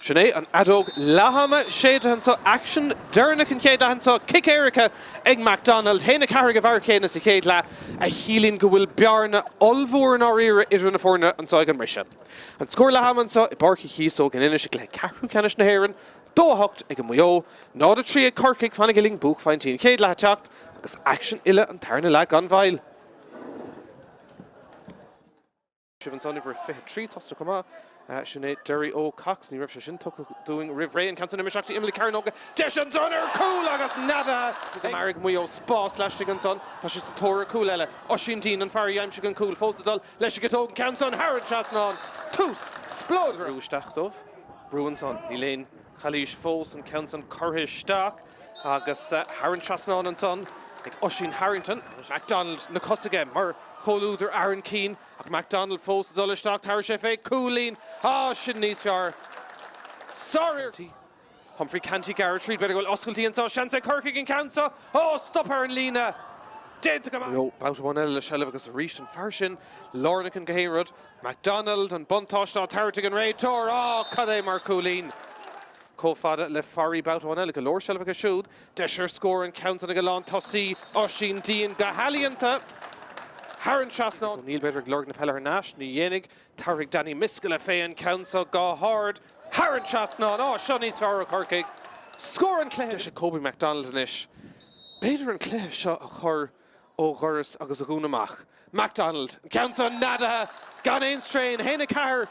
Sinné an adóg lahama séad an sa action dernach an chéad an sa kick éiricha ag MacDonald héna carreg a bhar chéna sa chéad le a chilín go bhfuil bearna olmhór an áíre idir na fórna an sa ag an brise. An scór lahama an sa I Páirc Chíosóg an Ennis le Ceathrú ceannis na hÉireann dóthacht ag an Maigh nád a trí ag Corcaigh fanna giling buch faintín chéad le teacht agus action ile an tarna le gan bhail. Sivan son over 53 tosta cuma. Sinné Derry ó Cox ní raibh sé sin doing rihré an cansan imiseachtaí imlí Carnóga deis an son ar cúl agus nada Maigh Maigh spás leis an son tá sé sa tóra cúl eile os sin tín an fearí aimse an cúl fósadal leis go tóg cansan Harrod Chasnán tús splód rúisteachtómh brúan son ní léon chalíis fós an cansan Corcaigh agus Harrod Chasnán an son ag Oisín Harrington MacDonald na Cusack mar choulúidir Aaron Keane ach MacDonald fós a dullisteach tar sé fé cúlín sin níos fear sorry Humphrey Canty Garrett Reid better go oscailtí an tá seansa Corcaigh an cansa stop ar an lína dead to come out bout one eile le sellh agus ríist an fear sin Lornach an Gaherod MacDonald an buntáistá tarrtig an réitor cad é mar cúlín Cófada le farí bout one eile go leor sellh agus siúd deisir scór an cansan a go lán tosí Oisín díon go halianta Harrod Chasnán níl beidir glorg na peile ar náis ní dhéananig tarraigh Danny Misca le fé an cansa go hard Harrod Chasnán seo níos fearr Corcaigh scór an Cluiche sé Cóibh MacDonald inis beidir an Cluiche seo a chur ó ghuras agus a gúnamach MacDonald cansa nadathe gan éon strain héna car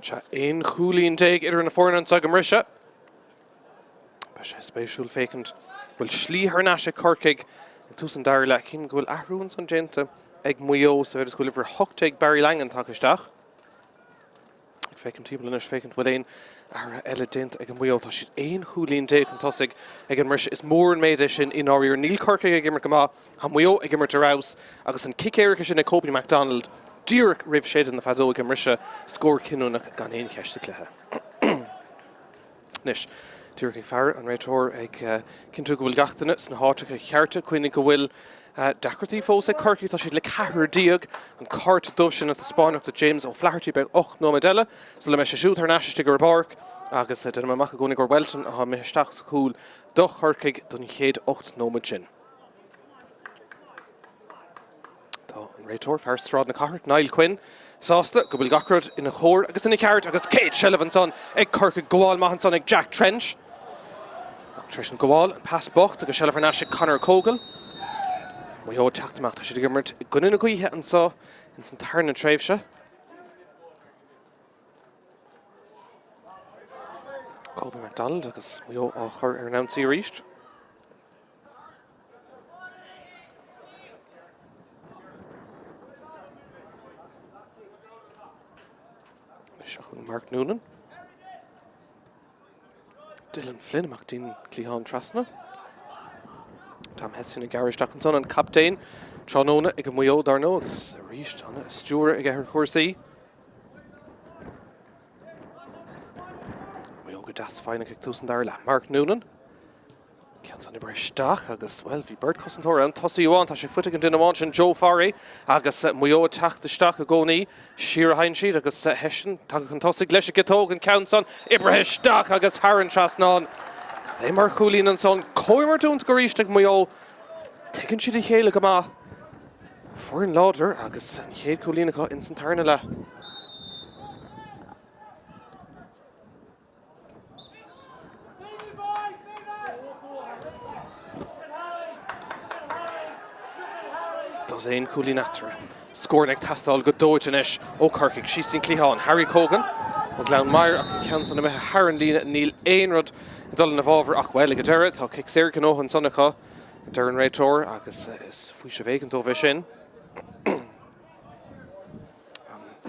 Tá ein chúlín déag idir na fórna sa go mrisise. Ba sé spéisiúil fécint. Bhfuil slí hÉireann Corcaigh an túsan dair le cin go bhfuil ahrún san dénta ag muo sa bheith go bhfuil hochtaigh Barry Langan takisteach. Ag fécint tíbal inis fécint bhfuil éon ar eile dént ag an muo tá siad ein chúlín déag an tosig ag an mrisise is mór an méid sin in áíor níl Corcaigh ag immer go má ha muo ag immer rás agus an kicéiricha sin na Cópaí MacDonald Díreach rih séad na fadó ag an mrisise scór cinúnach gan éon ceiste clethe. Nis, Díreach ag fear an réitor ag cinnú go bhfuil gachtainna san háiteach chearta chuoinnig go bhfuil dachartaí fós ag Corcaigh tá siad le cethir díag an cart dubh sin at Spáineach de James ó Flaherty beag 8 nóideile, so le me sé siúd ar náisiiste gur Páirc agus den amach go gur Welton a ha meisteach sa chúl do Corcaigh don chéad 8 nóid sin. Réitor fear strád na carth Niall Quinn sásta go bhfuil gacrad ina chóir agus ina ceart agus Kate Sullivan son ag Corcaigh goáil maithan son ag Jack Trench. Tris an goáil an pass bocht agus Sullivan Conor Cógail. Muo teachtamach tá si gimmert gunna gaothe an sá in san tarn an tréimhse. Cópaí MacDonald agus muo á chur ar an ansaí ríist. Mark Noonan. Dylan Flynn amach dín Clíán Trasna. Tom Hessin ag Garaisteach an son an captain Trónóna ag an muo darno agus ríist anna stúra ag ar chóirsaí. Muo go das fáinach ag túsan dar le Mark Noonan. Cean san ibreisteach agus well bhí Bert Cosantóra an tosaí amháin tá sé fuite an duine amháin sin Joe Farry agus muo teachtaisteach a gcónaí siar hain siad agus heisin tá an tosaigh leis a gitóg an cean san ibreisteach agus Harran Trasnáin. É mar chúlín an son cóimar dúnt go ríiste muo tegann siad a chéile go má fuair láidir agus an chéad chúlínacha in san tarna le. Does ein cúlín atra. Scórnig tastal go dóidenis ó Corcaigh síosín Clíán Harry Cogan ó Glan Maigh ach cean san bheith Harran lína níl éonrad i dul na bhábhar ach bhfuil go deiread tá cic séir gan óhan sannacha dar an réitor agus is faoi se bhégan dó bheith sin.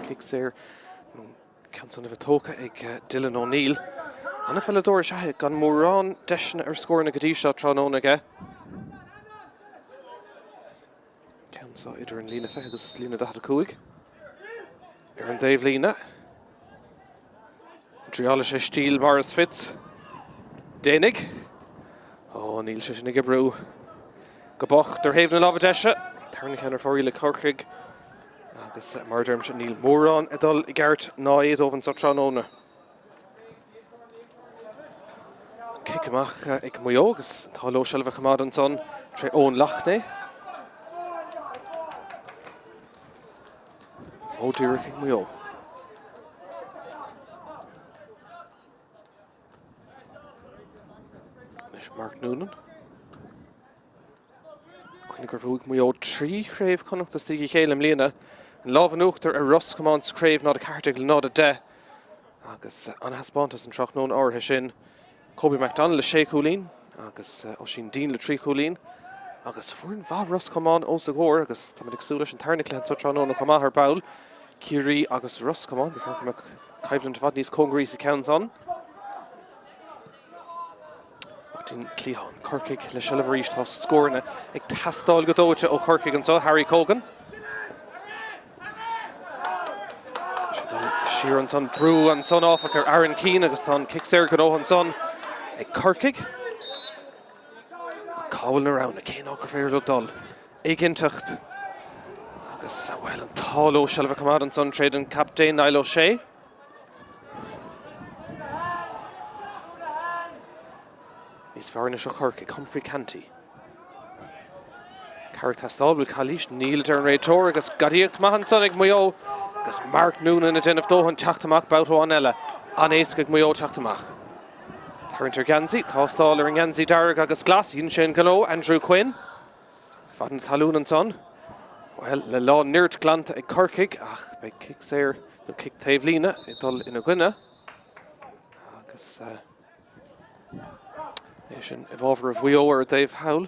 Cic séir cean san bheith tóca ag Dylan O'Neill. Anna felladóir se gan mórrán deisna ar scóirna go dtí seo Trónóna. So idir an lína fé agus lína da cuaig. Ar an Dave lína. Driála sé stíl Boris Fitz. Dénig. Ó, níl sé sin ag brú. Go bocht ar héimh na lábha deise. Tarna ceannar fórí le Corcaigh. Agus mar derm se níl mórrán a dul i gceart náiad óhan sa Trónóna. Cic amach ag muo agus tá ló seilbh chamad an son tre ón Lachné. Ó Díreach ag muo. Leis Mark Noonan. Cuine gur bhúg muo trí chréibh connacht as tíigi chéile mbliana. An lábhan uachtar ar Ross Command scréibh nád a cartaigh le nád a de. Agus an haspántas an Trachnón áirithe sin. Cópaí MacDonald le 6 chúlín. Agus ó sin dín le 3 chúlín. Agus fuair an bhá Ross Command ó sa ghóir agus tá ag súla an tarna cléan sa Trónóna chumá ar bail. Curie agus Ross Command be chuir go caibh an fad níos cóngraí sa ceann son. Dín Clíán Corcaigh le seilbh ríist tá scórna ag tastáil go dóite ó Corcaigh an so Harry Cogan. Siar an son brú an son áfach ar Aaron Keane agus tá cic séir go óhan son ag Corcaigh. Cáil na rán a cén águr féir le dul. Éiginteacht. Agus bhfuil an táil ó seilbh chamad an son tréad an captain Niall O'Shea. Is fearna seo Corcaigh Humphrey Canty. Carrick tastal bhfuil Calís níl ar an réitor agus gadíocht maithan son ag muo agus Mark Noonan a déanamh dóhan teachtamach bautáin eile an éasca ag muo teachtamach. Tarint ar Ganzi, tástáil ar an Ganzi darag agus glas, hín sin gó Andrew Quinn. Fadan talún an son. Well, le lá nirt glanta ag Corcaigh ach be kicks there, no kick Tavelina, idol in a gwine. Agus sin evolver of BEO or Dave Howell.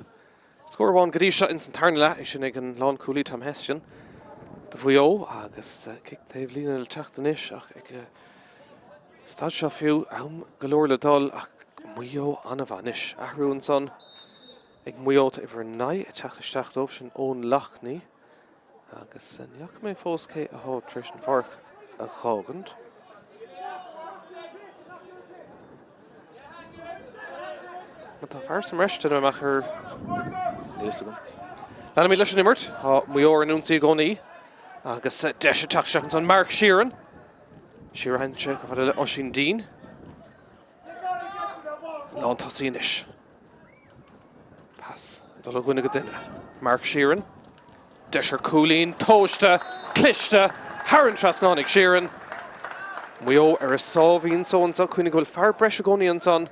Score one Gadisha in Sathairn is ag an lán cúlaí tam hestion. The BEO agus kick Tavelina le Tráchtaire ach ag stad seo fiú am galore le dul ach BEO an a bhanis. Ahrú an son ag BEO ta iver nai a teach of sin ón lachní. Agus neach mé fós cé a há tris an Páirc a chágant. Maar tá fear sam reiste na machar níos agam. Lena mí leis an immert, BEO an úntaí gcónaí agus deise teach an son Mark Sheeran. Sheeran check of le Oisín Dean. Lán tasí inis. Pass. Dul a gcuine go duine. Mark Sheeran. Deisir Cúlín, tóiste, cliste, Haran Trasnánig Sheeran. BEO ar a sábhín son sa cuine go bhfuil fear breise gcónaí an son.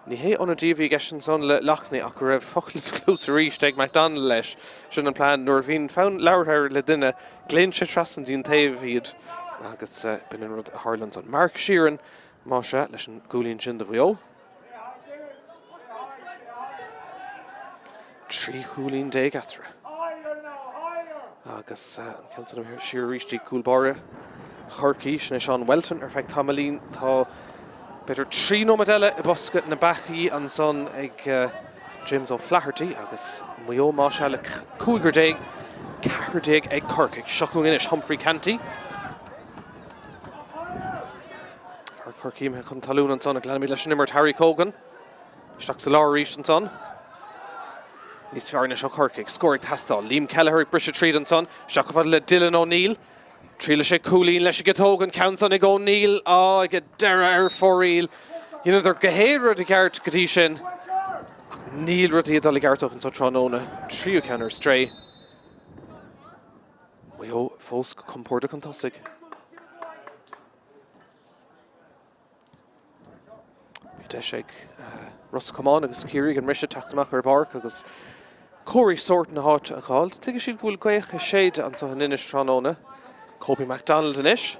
Ní hé an a díomhí gceist son le lachnaí ach go raibh fochlit clús a ríist ag McDonald leis sin an plán nuair bhín fán leabhar le duine gléann sé trasan dín taobh iad agus bin an rud a Harlan son. Mark Sheeran má se leis an gúlíonn sin de BEO. Trí chúlín dé Ceathrú. Agus ceantan am siar ríistí cúlbáire Corcaigh sin Sean Welton ar feith tamalín tá beidir 3 nóiméadile I bosca na bachaí an son ag James O'Flaherty agus BEO má se le 40 ag Corcaigh seachún inis Humphrey Canty. Far Corcaigh me chun talún an son ag leanamí leis an immert Harry Cogan. Isteach sa láir ríist an son. Nís fearna seo Corcaigh, scóir tastal. Liam Kelleher ag brise tríd an son. Seach le Dylan O'Neill. Tríle sé Cúlín leis go tógan count ag O'Neill. Ag deire ar fóríl. Iad ar gohéad rud I gceart gotí sin. Níl rud I dul I gceart of an so trónóna. Tríú ceannar stray. BEO fós go compórta chun tosig. Bhí deis ag Russ Cumán agus Ciarraigh an rise teachtamach ar Páirc agus Cóirí sort na háit a gáil. Tuige siad gúil gaoch a séad an so an inis trónóna. Kobe MacDonald in ish.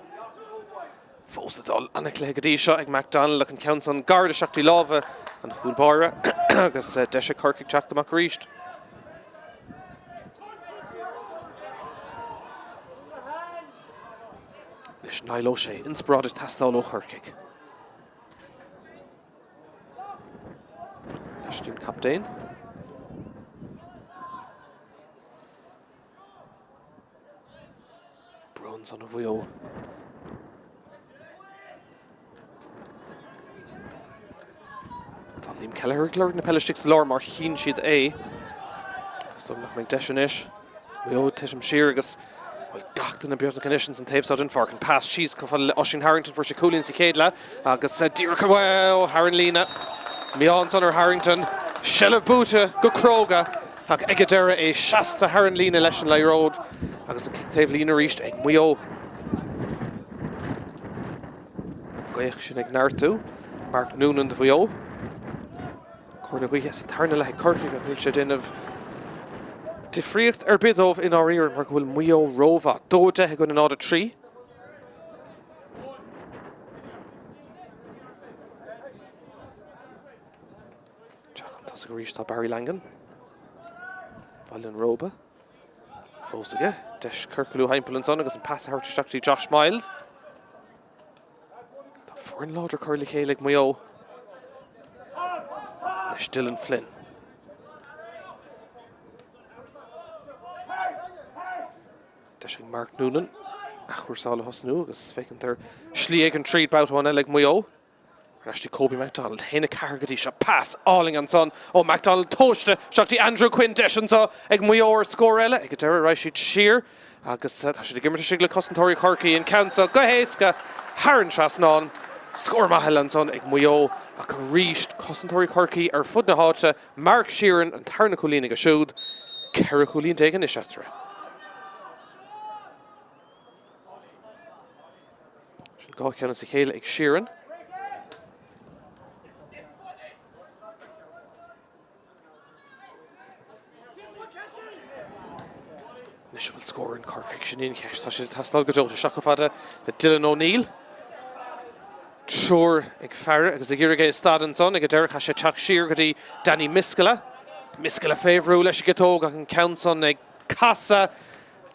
Fós adol anna le gadí seo ag MacDonald ag an count an garda seachtaí lábha an chúlbáire agus deise Corcaigh teachtamach ríist. Leis nailó sé inspirádis tastal ó Corcaigh. Leistín captain. On a BEO. Tá Liam Kelleher glóir na peilistí lár mar chin siad Stop nach meg deis inis. BEO tiism siar agus bhfuil gachta na bearta conditions an taobh an Farc an pass cheese go fáil Oisín Harrington for Cúlín sa céadla agus Díreach wow Haran Lína. Mián son ar Harrington. Shellh búta go Craobh ach ag deire é seasta Haran Lína leis an lei road. Agus an Tavelina ríist ag BEO. Gaoch sin ag Nartú. Mark Noonan de BEO. Corcaigh Sathairn le Corcaigh ag níl sé déanamh difríocht ar bidómh in áíir mar bhfuil BEO rómha dóide ag an áda 3. Teachan tas go ríist tá Barry Langan. Bhailinn Róba. Fóstaige, deis Circalú haimpel an son agus an pass hartteachtaí Josh Miles. Tá foran láidir chuirla chéile ag BEO. Leis Dylan Flynn. Deis ag Mark Noonan. Achhuairsála hosnú agus fécint ar slí ag an tríd boutáine ag BEO. Rastí Kobe MacDonald, héna cargadí se pass áling an son ó MacDonald tóiste seachtaí Andrew Quinn deis an so ag BEO ar scór eile ag deire raibh siad siar agus tá siad gimmerte sig le Cosantóirí Corcaigh in count so go héasca Haran Trasnáin scór maithil an son ag BEO ach go ríist Cosantóirí Corcaigh ar fud na háite Mark Sheeran an tarna Cúlín ag a siúd Ceithre Cúlín dégan is Ceathrú. Sin gá ceanna sa chéile ag Sheeran. Nis bhfuil scór in Corcaigh sin Sníon ceist, tá sé tastal go deolta seach fada le Dylan O'Neill. Trúr ag fear agus ag iargé stadan son ag deircha sé teach siar go dtí Danny Míchéal. Míchéal féhrú leis gotóg ach an count son ag casa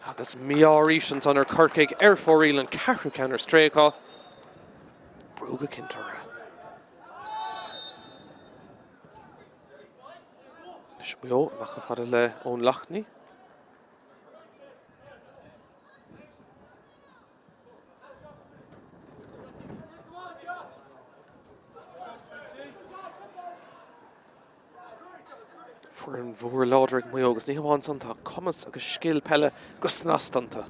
agus Míchéal an son ar Corcaigh ar fóríl an ceathrú ceannar stréá. Brúga cintar. Leis BEO macha fada le ón lachní. For an bhór láidir ag BEO agus ní hamháin son tá commas agus scil peile go snastanta.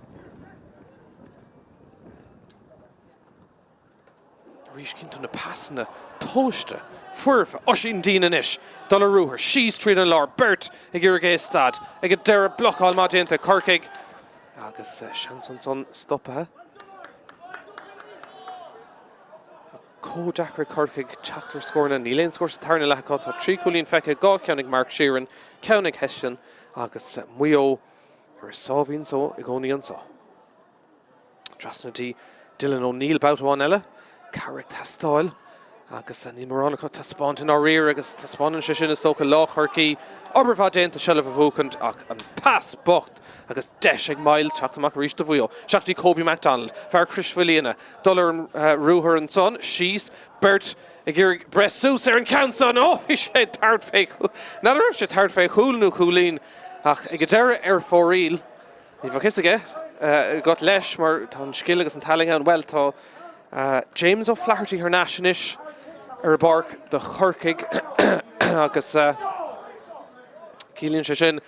Rís cinnta na passanna tóiste fuirfa osín dína inis dul a rúthar síos tríd an lár Bert ag iargé stad ag a deire blochál má déanta Corcaigh agus seansan son stoppathe. Códachar Corcaigh Teachtar scórna ní léon scór Sathairn lecha tá trí cúlín feice gá ceannig Mark Sheeran ceannig hÉireann agus BEO ar sábhín só i gcónaí an só. Trasnatí Dylan O'Neill boutáin eile Carrick tastáil agus ní marránacha taspáint in áíir agus taspáin sé sin is tócha láchorcaí obair déanta seilah a bhúcant ach an pass bocht agus 10 miles teachtamach rís do bhuio. Seachtí Cóibí MacDonald, fear Chris Fillíana, dullar an rúthar an son, síos, Bert ag iarg bresús ar an count son, hí sé tart féich. Ná raibh sé tart féich chúlnú chúlín ach ag deire ar fóríl. Ní bha cis aige, got leis mar tá an scill agus an taling an well tá James O'Flaherty ar naisianis ar barc de Corcaigh agus cílíonn sé sin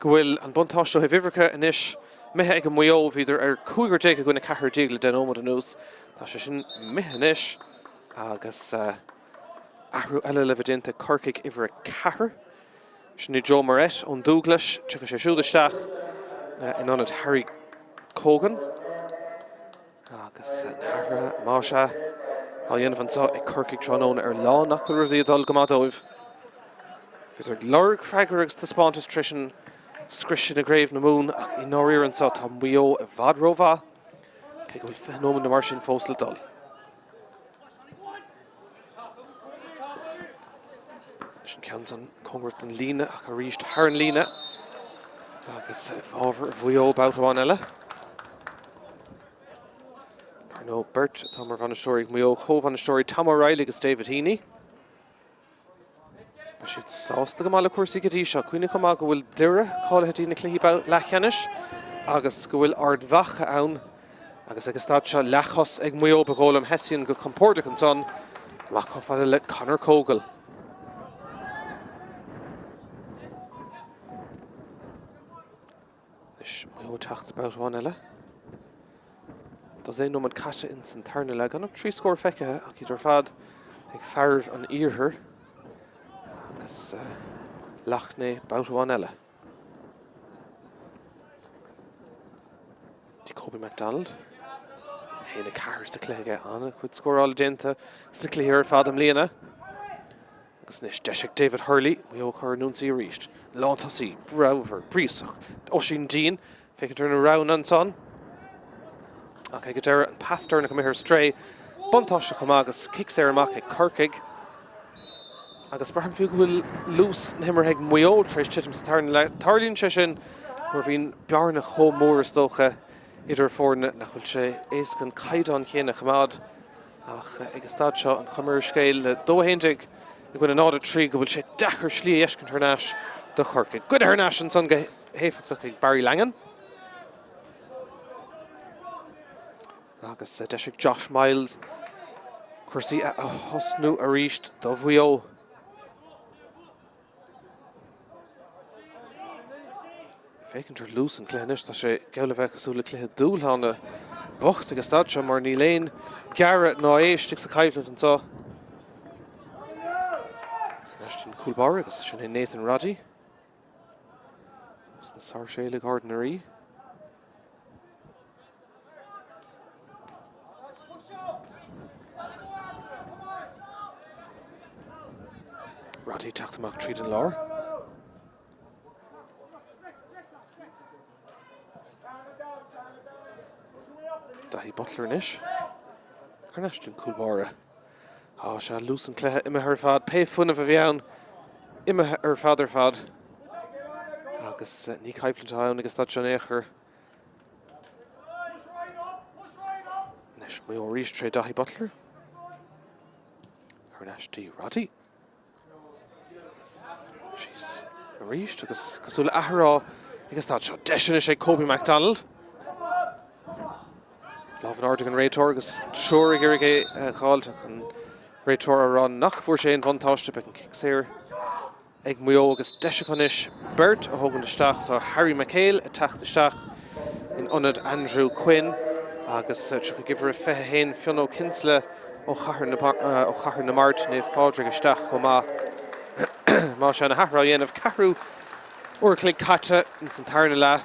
go bhfuil an buntáisteo a bhíomharcha inis mithe ag an BEO bhíidir ar 2 go gona cethir díag le den ómad an nús. Tá sé sin mithe inis agus ahrú eile le bhdéanta Corcaigh ihar a cethir. Sin Joe Moret ón Douglas tucha sé siúdaisteach in anad Harry Cogan. Agus Nara Maigh á dhéanamh ansá ag Corcaigh tránón ar lá nach go ruí adul go mádóibh. Bhís ar lorg freigar agus taspáintas trisin scrisin a gréibh na mún ach i nóíar ansá tá BEO a bhadrómha cé go bhfuil fenómán na mar sin fós le dul. Sin ceann san congrat an líne ach a ríist thar an líne agus bhábhar BEO boutáin eile. No Bert, tá mar bhain seoirigh BEO chomh bhain seoirigh Tom O'Reilly agus David Heaney. Tá siad sásta go mála cuasaí go dtí seo, cuoine chumá go bhfuil deireadh cáilethe na cluiche leithcheannis agus go bhfuil ardmhacha ann agus agus tá seo lechos ag BEO bególam hÉireann go compórtach an son mac go fada le Conor Cógal. Is BEO teacht boutáin eile. Does é nómad caite in Sathairn le gan 3 scór feicethe ach idir fad ag fearbh an iarthar agus lachné boutáin eile. Tí Cóibí MacDonald héna cars de cléige anna chud scórála déanta sa cléir ar fad am líana. Agus níos deisiach David Hurley BEO chur núnsaí a ríist. Lántasaí, brábhar, bríosach, osín dín féiceann na rán an son. Ach ag deire an pastorna go mithir stray buntáiste chumá agus kicks ar amach ag Corcaigh agus braham fiú go bhfuil lús na himar ag BEO tréis titim Sathairn le tarlíonn sé sin mar bhín bearna chomór is dócha idir fórna nach bhfuil sé éascan caighdeán chéanna chamád ach ag stad seo an chumar scéil le dóhéintig i gcuine náda trí go bhfuil sé dechar slí éiscin tarnáis do Corcaigh. Good tarnáis an son go héifeachtaach ag Barry Langan. Agus deisiach Josh Miles cuasaí a thosnú a ríist do BEO. Féiceantar lús an cléanis tá sé geala bheith cosúla cléthe dúil hána bocht agus stad seo mar ní léon gearra ná éistigh sa caibhleat an tá. Tarnáistín Coolbar agus sin é Nathan Roddy. Is na sár sé le Gardnerí. Roddy teachtamach tríd an lár. Butler Nish. Carnashton Coolbora. Oh, she loose and clear. Imma her fad. Pay fun of a vian. Imma her father fad. Agus ní caiflint hawn agus that John Echer. Nish Maigh Rees Trey Dahi Butler. Carnashty Roddy. She's reached agus Cosula Ahara. I guess that's Deshin Kobe MacDonald. Love an Ardigan Ray Torgus, sure Girige called and Ray Tor run nach for Shane Von Toship and kicks here. Egg Muyogus Deshikonish, Bert, a Hogan the Stach, to Harry Míchéal, attack the Stach in Unad Andrew Quinn. Agus could give her a Fehain Fionno Kinsle, O'Chahar na Martin, if Padraig Stach, Homa, Masha and Hahra, Yen of Ceathrú, or Click Kata in Sathairn la.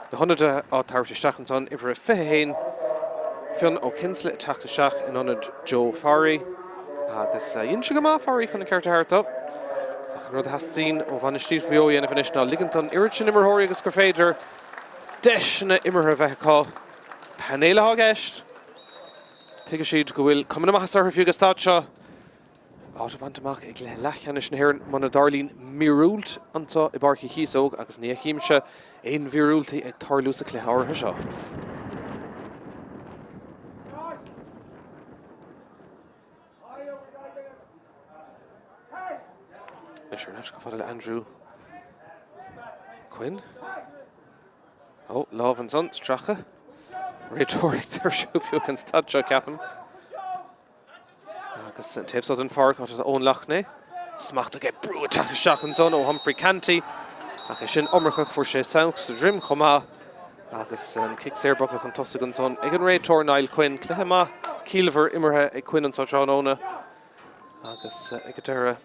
The 100 Tarty Stachanson, if a Fehain, Fionn O'Kinsle, attack the Stach in Unad Joe Farry. This Yinshigama Farry can care to heart up. Rod Hastin of Van Stief Vio and Finishna Liganton, Irichin Immerhori agus Fader, Deshna Immerveca, Panela Hogest. Take a sheet go will come in a master if you get stacha. Out of Antamach, Lachanish here, Monadarlin Mirult, Anta, Ibarki Chíosóg, agus Niachimsha, Ein Virulti, a Tarlusa Clehar Hisha. Andrew Quinn. Oh, Love and Son, Stracha. Rhetoric there, Shuf, you can start Captain. Agus Taves out in Park out of his own Lachne. Smacht to get brew attack to Shach and Son, Humphrey Canty. Achishin Omrachach for Shea Sound, so Drim Coma. Agus kicks air bucket on Tussig and Son. Egan Ray Tor Niall Quinn, Clehema, Kielver, Immerhe, a Quinn and such on Ona. Agus Egatera.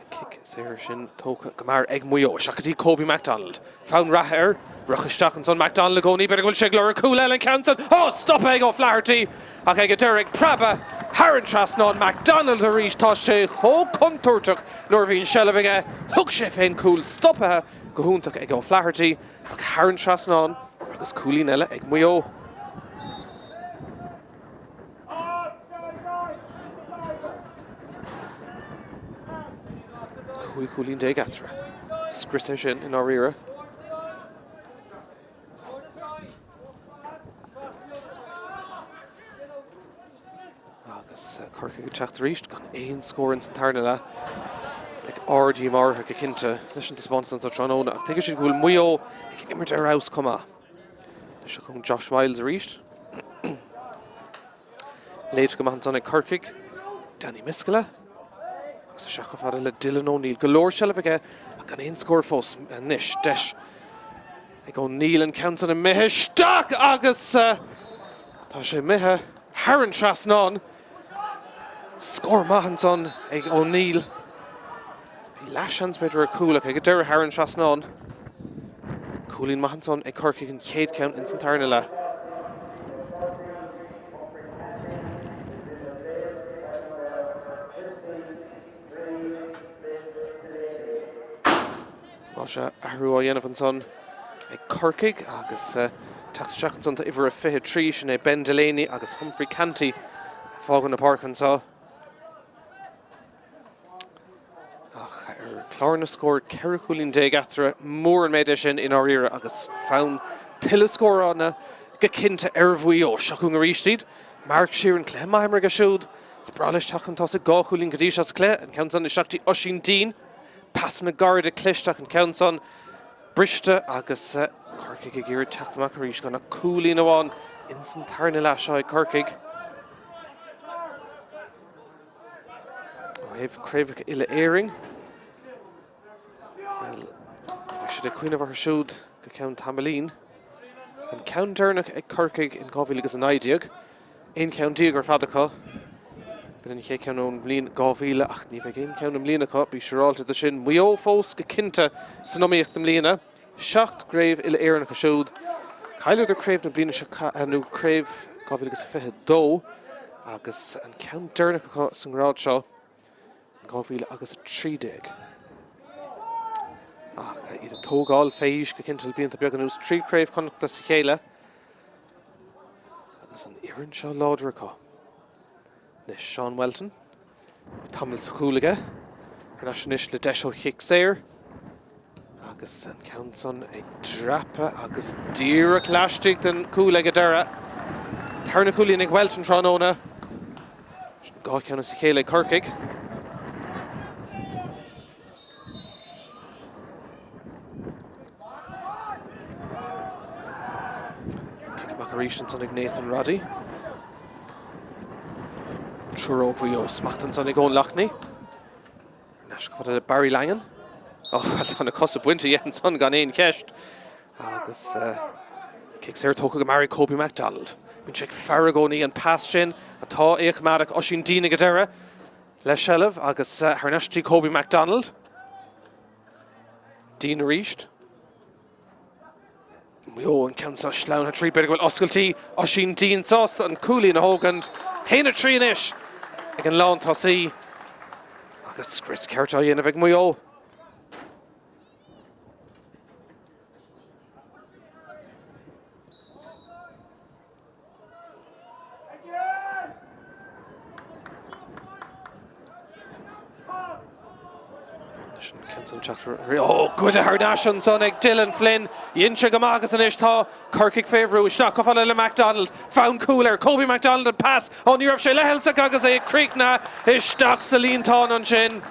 Kick Serishin Toka Gamar Egg Muyo Shakati Kobe MacDonald found Raher Ruchistach on MacDonald Goni better go Shigler Cool Ellen Canton. Oh stop Egg off Flaherty. Okay get Derek Praba Haran Trasnon MacDonald to reach Toshe Ho Contortuk Norvine Shelaviga Hook Shefin Cool stop Gohun took Egg off Flaherty Haran Trasnon Agus Coolinella Egg Muyo. We cooling day Gatra. Scrisation in our era. Agus Corcaigh Tráchtaire gan ein score in Sathairn la. Like RD Mar a kinta. Listen to sponsors of Tronona. I think it should go Muyo like Immerter House come. This should come Josh Miles reached. Later come on Corcaigh. Danny Miskela. So Shachaf had a Dylan O'Neill. Galore Shelaviga. I can in score for Nish Desh. I go Neil and Counson and Mehe Stock Agus Tasha Mehe Haran Trasnon. Score Mahanson. I go O'Neill. Lashans better a cool. I get there Haran Trasnon. Cooling Mahanson. A Corcaigh and Cade Count in Sathairn la. Masha Ahru Yen of Son, a Corcaigh, Agus Tráchtaire Son to Iver a Fehe Trish and a Ben Delaney, Agus Humphrey Canty, Fog on the Park and saw. Clarna scored Kerricoolin Day Gathra, more in Medishin in our era, Agus found Tilla score on a Gakinta Ervuio, Shakung Aristid, Mark Sheeran Clemheimer Gashud, Spralish Tachan Tossa Gochulin Kadishas Cle, and counts on the Shakti Oshin Dean. Passing a guard at Clistach and counts on Brishta Agus Corcaigh Gear Tachtamacarish gonna cool in a one in Sathairn Lashai Corcaigh. I have Craobh Peile Mionúr. I should have Queen of her should count Hamelin. And count Dernock at Corcaigh in Gábhíle agus an Idiag. In count Diag or Fadacha. But in case count on Mlín Gábhíle ach ní bheith count on Mlína cup be sure all to the shin. We all fós Gakinta Sanomiach the Mlína. Shacht Craobh Peile Mionúr Kashud. Kyler the Craobh na Mlína nu Craobh Gábhíle agus a fehe do. Agus and count Dernock Sangrad Shaw. Gábhíle agus a 3 dig. Iad a tógáil féis Gakinta beanta beag an ús 3 Craobh connacht da Míchéal. Agus an hÉireann seo láidir acu. Nis Sean Welton. Tamil sa chúlaige. Ar nas inis le deis ó chic séir. Agus an Countson ag drapa agus díra cláistigh den chúlaige dara. Tarna cúlaíonn ag Welton tránóna. Gá ceanna sa chéile Corcaigh. Kick back a rísin son ag Nathan Roddy. Craobh BEO smachtan son ag ón lachnaí. Nas go fada Barry Langan. Tána cosa buinte dhéan son gan éon ceist. Agus kick séir tóca go Mary Cobie MacDonald. Bhín sé faragónaí an pass sin atá éachmádach ó sin dína go deire le seileamh agus Harnastí Cobie MacDonald. Dína ríist. BEO an Countsa sláán a trí beidir gohfuil oscailtí ó sin dín sásta an cúlaí na hógand. Héna trí inis ag an lán tosaí. Agus Chris Ceartá dhéanamh ag BEO. Oh, good Hardashan son ag Dylan Flynn. Inche Gamagas and Ishtá. Corcaigh Ceathrú. Stock off on Le MacDonald. Found cooler. Cobie MacDonald and pass. On Europe Shea Lehelsa Gagas Creekna. Ishtock Celine Tawn on Shin.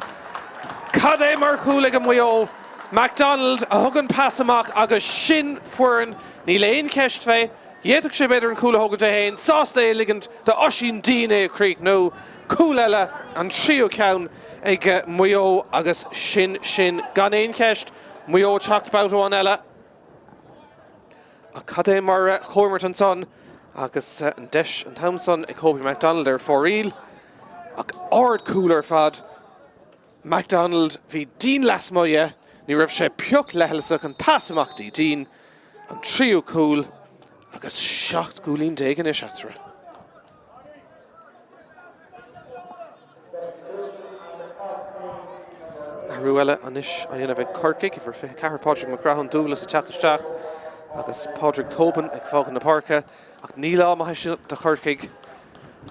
Cade Mark Hooligan BEO. MacDonald a hugan pass amach agus Shin Furin. Ní leon ceist fé. Dhéadach sé beidir an cúla hogan de hain. Sás de ligand de Oshin Dine Creek no. Cúlala an trio ceann ag BEO agus sin gan éon ceist. BEO teacht bouta an eile. A cadé mar chomart an son agus an deis an Thompson ag Cobie MacDonald ar fóríl. Ag ard cooler fad. MacDonald hí dín lasmoie. Ní raibh sé peoch lehelasach an pass amachtaí dín an trio cool agus 7 gúlín dégan is Sathairn. Ruella anis a dhéanamh ag Corcaigh for fé cahar Páirc McGrahan dúlas a teachtasteach agus Pádraig Tobin ag fágan na Páirce ach níl maithe sin de Corcaigh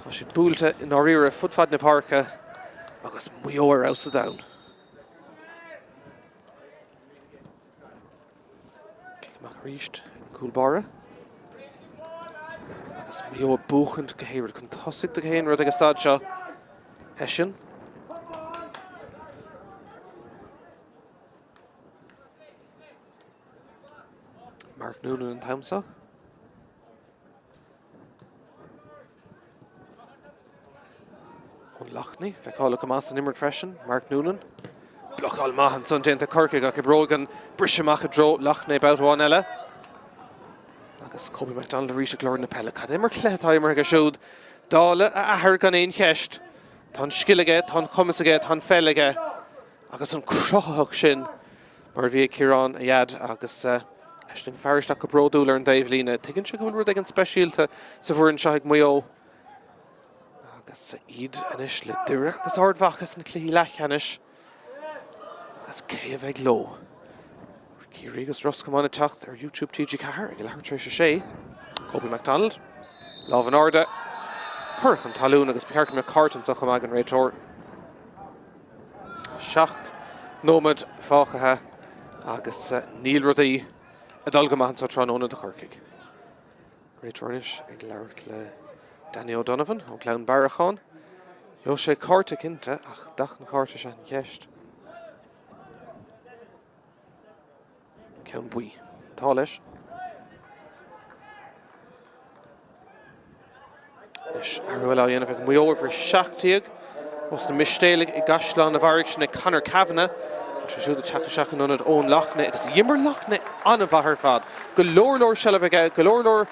a si búilte in áíre futfad na Páirce agus BEO ar aus a down. Kick amach ríist Coolbara agus BEO buchant go héireann chun tosaigh de chéin rud agus stad seo hÉireann. Mark Noonan and Tamsa. On Lachney, Fecala Camas and Immert Freshen, Mark Noonan. Blochal Mahan Sunday to Corcaigh, Brogan, Brishamach Dro, Lachney about one ella. Agus Cobie MacDonald Risha Glor na Pella. Cademmer Clethheimer Gashud. Dala a Hargan in Kesht. Ton Skillige, Ton Comisage, Ton Fellige. Agus on Crohoch Shin. Marvia Kiran, Ayad, Agus. Ashling Farishach go brodúlar an Dave Lína. Tugann sé go bhfuil ag an speisialta sa bhuireann seo ag BEO. Agus iad anis le dúire agus ardmhachas na cluiche leithcheanis. Agus céamh ag ló. Círí agus Ross Comana teacht ar YouTube TG Cahar ag leabhar tréis sé. Cobie MacDonald. Láh an arda. Chuirch an talún agus bearcha me cartan sa chumag an réitor. 7 nómad fáchathe agus níl rudaí Adalga mahan sa tránóna de Corcaigh. Réitornis ag leabhart le Danny O'Donovan ó Clown Barrachan. Jo sé carta cinnte ach dach na carta se an ceist. Ceann buí. Tá leis. Leis arhuiile dhéanamh ag BEO for 7 os na mistéalaigh i gasláán na bharraigh sin ag Conor Kavanagh. Siú de teachtasteach an ón Lachna agus dhimmer Lachna anna bhahar fad. Go leor seileamh aige, go leor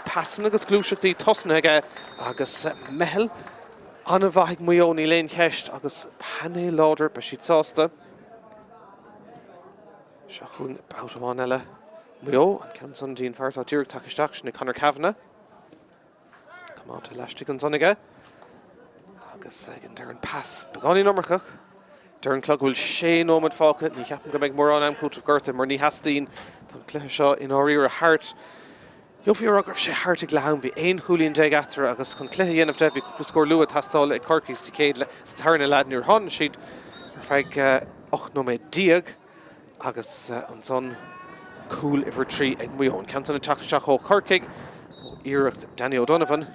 passan agus glúiseachtaí tosna aige agus mehel anna bhaigh BEO ní léon ceist agus panné láidir ba siad sásta. Seo chun boutamán eile BEO an Countson dín feartá dúirg taketeach sin Conor Kavanagh. Cománta leistigh an sonige. Agus an dearn pass begáí nómarchach. During clog will sé nómad fáca ní ceapan go méid mór an amcút of Gorta mar ní hastín tá cluiche seo in áíre hart Fiúr agrah sé hartig le ham bhí aon chúlíonn déag eachtar agus chun cluiche dhéanamh de bhí cúpla scór luath tastáil ag Corcaigh sa chéad le Sathairn lead nuair hon siad ar feadh 8-9 agus an son cúil ifir trí ag muoin. Ceann na teach ó Corcaigh ó iirecht Danny O'Donovan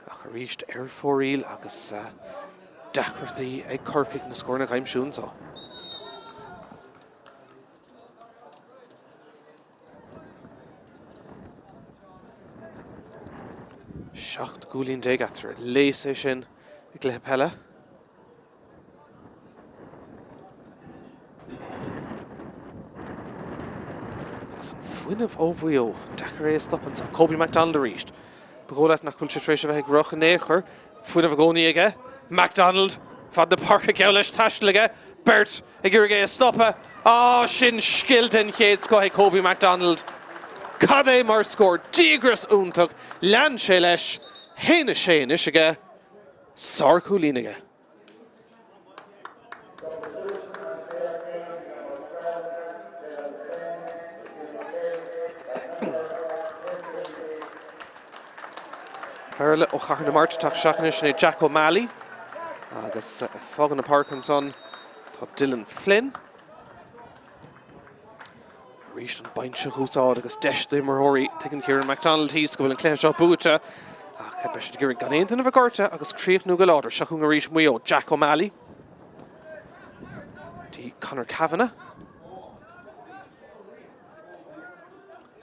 ach a ríist ar fóríl agus dechrachtaí ag Corcaigh na scór na ghaimsiún tá. Seacht gúlíonn déag eachtar léis é sin i Cluiche Peile. Agus an fuinmh ó BEO dechar é stoppant Cóibí MacDonald a ríist. Bególaat nach Cuilte trééis a bheith roch an éair fuinmh a gcónaí aige. MacDonald fad na Páirc ceall leis taisteal aige. Bert ag iargé a stoppa. Sin scill den chéad scoth Cóibí MacDonald. Cad é mar scór dígras úntach lean sé leis héana sé in isige sár cúlín aige. Fearle ó chachar na marte tak seachnis na Jack O'Malley agus fágan na Páirc an son tá Dylan Flynn. Ríist an baintse chúsáid agus deiste marthirí tuigeann Ciarán MacDonald híos go bhfuil an cléir seo buaite ach be sé gur gan éantain a bheith gorte agus críochnú go láidir seachún a ríis muo Jack O'Malley. Dí Conor Kavanagh.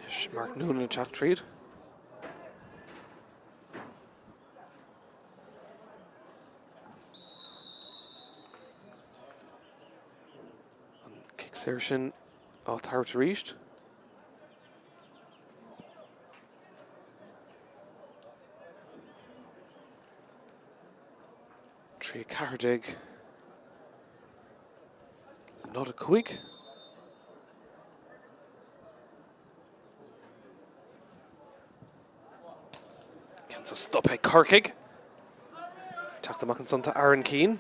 Is Mark Noonan an Jack Tríd. An kick séir sin á tabhairt a ríist. Trí Cardig. Not a quick. Can so stop a Corcaigh. Tacht amach an son to Aaron Keane.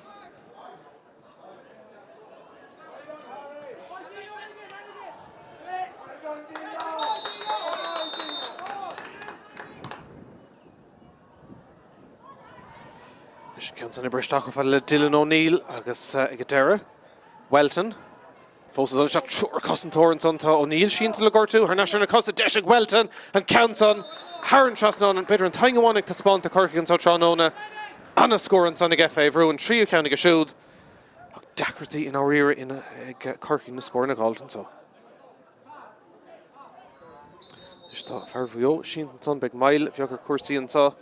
Ceann san ibristeach fa le Dylan O'Neill agus Igadera. Welton. Fósad an seach trúr cosantóir an son tá O'Neill sínta le gortú, ar náisiúna cosa deisig Welton an ceann son HÉireann trasnán an beidir an taingeháinnig tá spáint a Corcaigh an Sathairn anna scór an son ag FA bhrú an tríú ceannig a siúd ach dechartaí in áíire in ag Corcaigh na scór na gáiltan tá. Is tá fear bhío sin an son beag mail bheogur cuasaí an tá.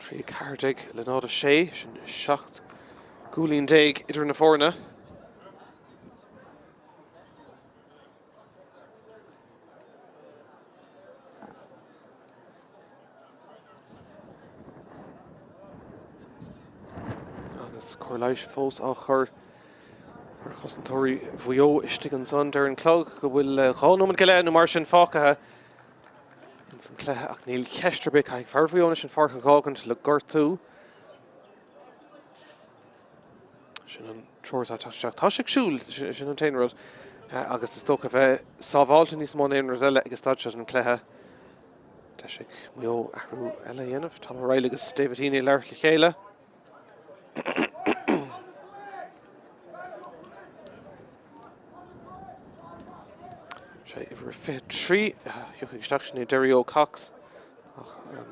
Trí Cardig le nád a sé sin seacht gúlíonn déag idir na fórna. Agus Cluiche fós á chur ar chosantóirí bhío istigh an son ar an clog go bhfuil ghánúman go leith nó mar sin fácathe. San cléthe ach níl ceistrebic ag fearbhíona sin farcha gágant le gortú. Sin an troirtá taisteach tá sig siúil sin an tainrod agus is tócha bheith sábháilte níos mó éon eile agus táid an cléthe. Tá sig mó ahrú eile dhéanamh tá mar réile agus David Heaney leir le chéile. sé ifir fé trí thucha isteach sin Derry Cox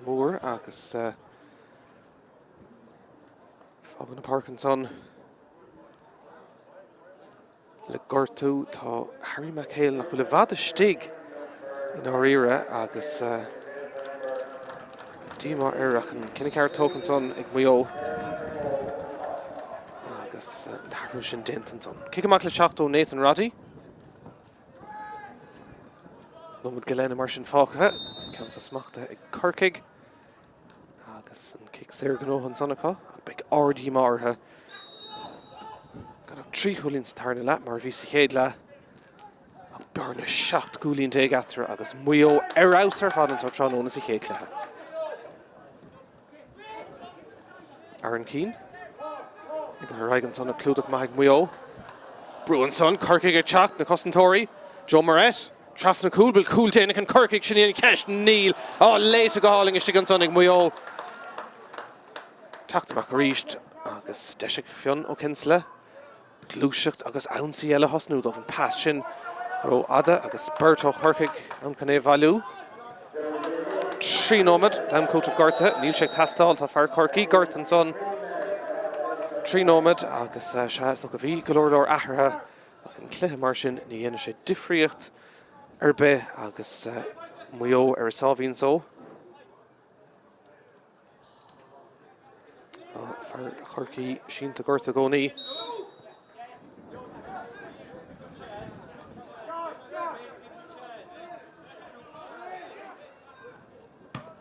mór agus fágan na Páirc an son le gortú tá Harry Míchéal nach bhfuil a bhfad a stig in áíire agus dímar ar an cinnig ceart tócan son ag muo agus tharú sin déantan son. Cic amach le teachtó Nathan Roddy. Nómad go léna mar sin fácathe, ceann sa smachta ag Corcaigh agus an cic séir gnóthan sonnachá ag beag ardí mártha. Gan trí chulíonn sa tarna le mar bhí sa chéad le ach bearna seacht gúlíonn déag eachtar agus muo ar aus ar fad an Sathairn sa chéad cléthe. Aaron Keane Raigan son a Cluiche Maigh. Bruin son, Corcaigh a chat, na Costantori, Joe Moret, Trasna Cool, Bill Cool Danic and Corcaigh, Shineen Cash, Neil, later go hauling a Stigan son, Maigh. Tráchtaire reached, Agus Deshik Fion O'Kinsle, Cluiche, Agus Ouncy Ella Hosnud of Passion, Ro Ada, Agus Berto Corcaigh, and Cane Value. 3 nomad, down coat of Garta, Neil Shek Tastal, Tafar Corcaigh, Gartan son. 3 nomad, agus Shaz look of E, Galordor Ahra, and Cluiche Martian, Nienche Diffriocht, Erbe, agus Maigh Erisalvin so. For Corcaigh, Sheen to Garta Goni.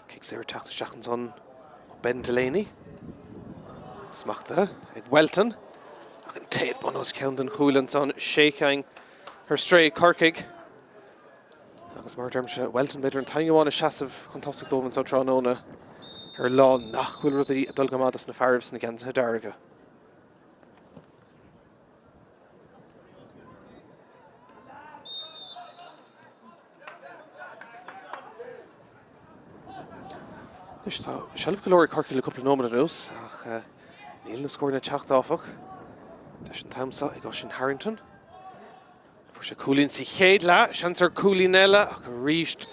Kicks there, Tráchtaire Shachans on Ben Delaney. Smachta, ag Welton. Ag an taobh bonos Coundan Chúlann son shaking her stray Corcaigh. Agus mar dermse Welton bidder an taingeáin a seasamh chun tosach dómhan so tránóna. Her lá nach bhfuil rudaí a dulgamadas na fearbhs na gceantathe dearga. Is tá Shelf go leir Corcaigh le cúpla nómad anús ach níl na scóir na teacht áfach. Deis an tamsa ag Oisín Harrington. For se cúlín si chéad le, seansar cúlín eile ach a ríist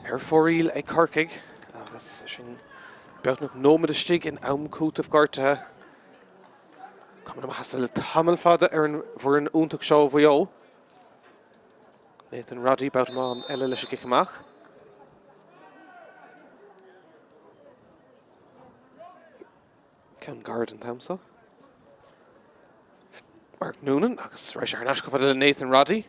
fóríl ag Corcaigh. Agus sin beagnach nómad a stig in am cút of Garta. Cumann am hasal le tamil fada an bhur an úntach seo bhío. Nathan Roddy beag am eile leis a gicamach. Ceann Garden tamsa. Mark Noonan agus reis ar nasca fada le Nathan Roddy.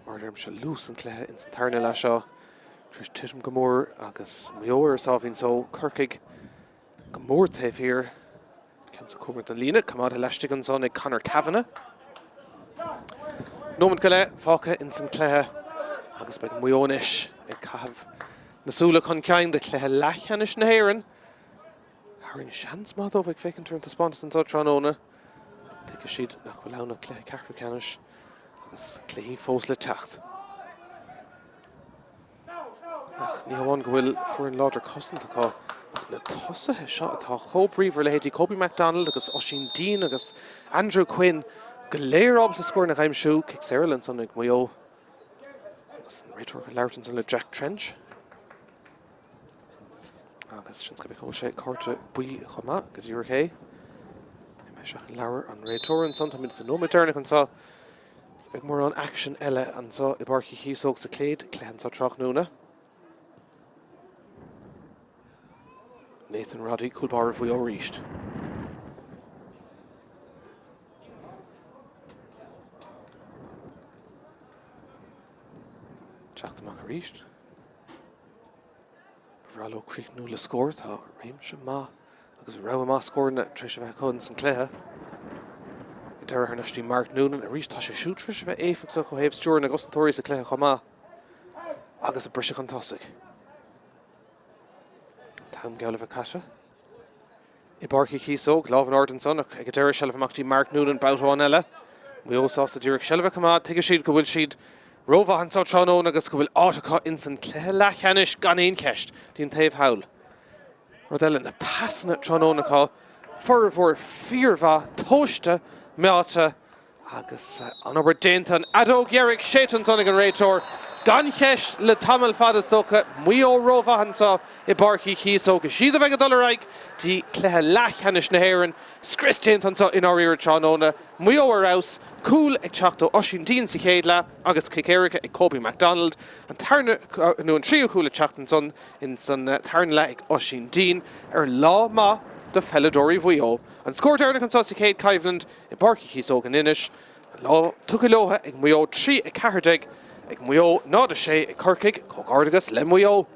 Marderm se lús an cléthe in Sathairn le seo. Tris titim go mór agus Maigh Erisalvin so Corcaigh go mór taobh hir. Ceann sa cumart an lína, Cumad leistigan son ag Conor Kavanagh. Nómad go le fácha in san cléthe agus beag Maigh ag cahabh nasúla chun ceann de cléthe leithcheannis na hÉireann. Tharraing seans má dómh ag fécinn turn ta spántas an so tránóna. Tuige siad nach bhfuil ann na cléthe ceathrú ceannis agus cléthe fós le teacht. Ní hamháin go bhfuil fuair an láidir cosanta cá na tosathe seo atá chóbríomhar le héadí Kobe MacDonald agus Oisín Dean agus Andrew Quinn go léir ábal a scóir na chaimsiú Cic Saoirland son ag Maigh. Agus an réiteoir go leirtain son le Jack Trench. Agus sin go bhíh sé cárta buí chumá go dtíor cé. Mé seach an leabhar an réiteoir an son tá mid an nóidearnach an sa. Bheith mór an action eile an sa I barcaigh Chíosóg sa cléad cléan sa Tráchtaire. Nathan Roddy Coolbar bhí ó ríist. Teachtamach a ríist. Bhráló críichnú le scóir tá réimse má agus rah má scórna tris a bheith chun san cléthe. I dteir ar neistí Mark Noonan a ríist tá sé siú tris a bheith éifeachta go héobh stúr na gostantóirí sa cléthe chomá. Agus a brise an tosaigh. Tam geall of a cata. I barcaigh Chíosóg, Lávan Arden son, ag a deir shelf amachtaí Mark Noonan boutáin eile. Maigh sásta dúradh shelf cumá, tuige siad go bhfuil siad rómhaithan sa tránón agus go bhfuil áiteachá in san cléthe leithcheannis gan éon ceist dín taobh hawl. Rodella na passanna tránónacha, furmhór fíormha, tóiste, meáta agus an obair déanta an adóg Yerrick sétan son ag an réiteoir. Gan cheist le tamil fada stocha, Maigh rómhaithan sa I barcaigh Chíosóg. Siad a bheith go dul raig dí cléthe leithcheannis na hÉireann, scristéantan sa in áiríir tránóna. Maigh arás, Cool ag teacht ó Oisín Dean sa chéad le, agus Cicéirice ag Kobe MacDonald, an tarna nó an tríú cúla teachtan son in san tarna le ag Oisín Dean ar lá má de felladóirí Maigh. An scóirtearna an sa chéad Caithland I barcaigh Chíosóg an Ennis, an lá tucailótha ag Maigh 3-40 ag Maigh 9-6 ag Corcaigh, Cógáirdagus le Maigh.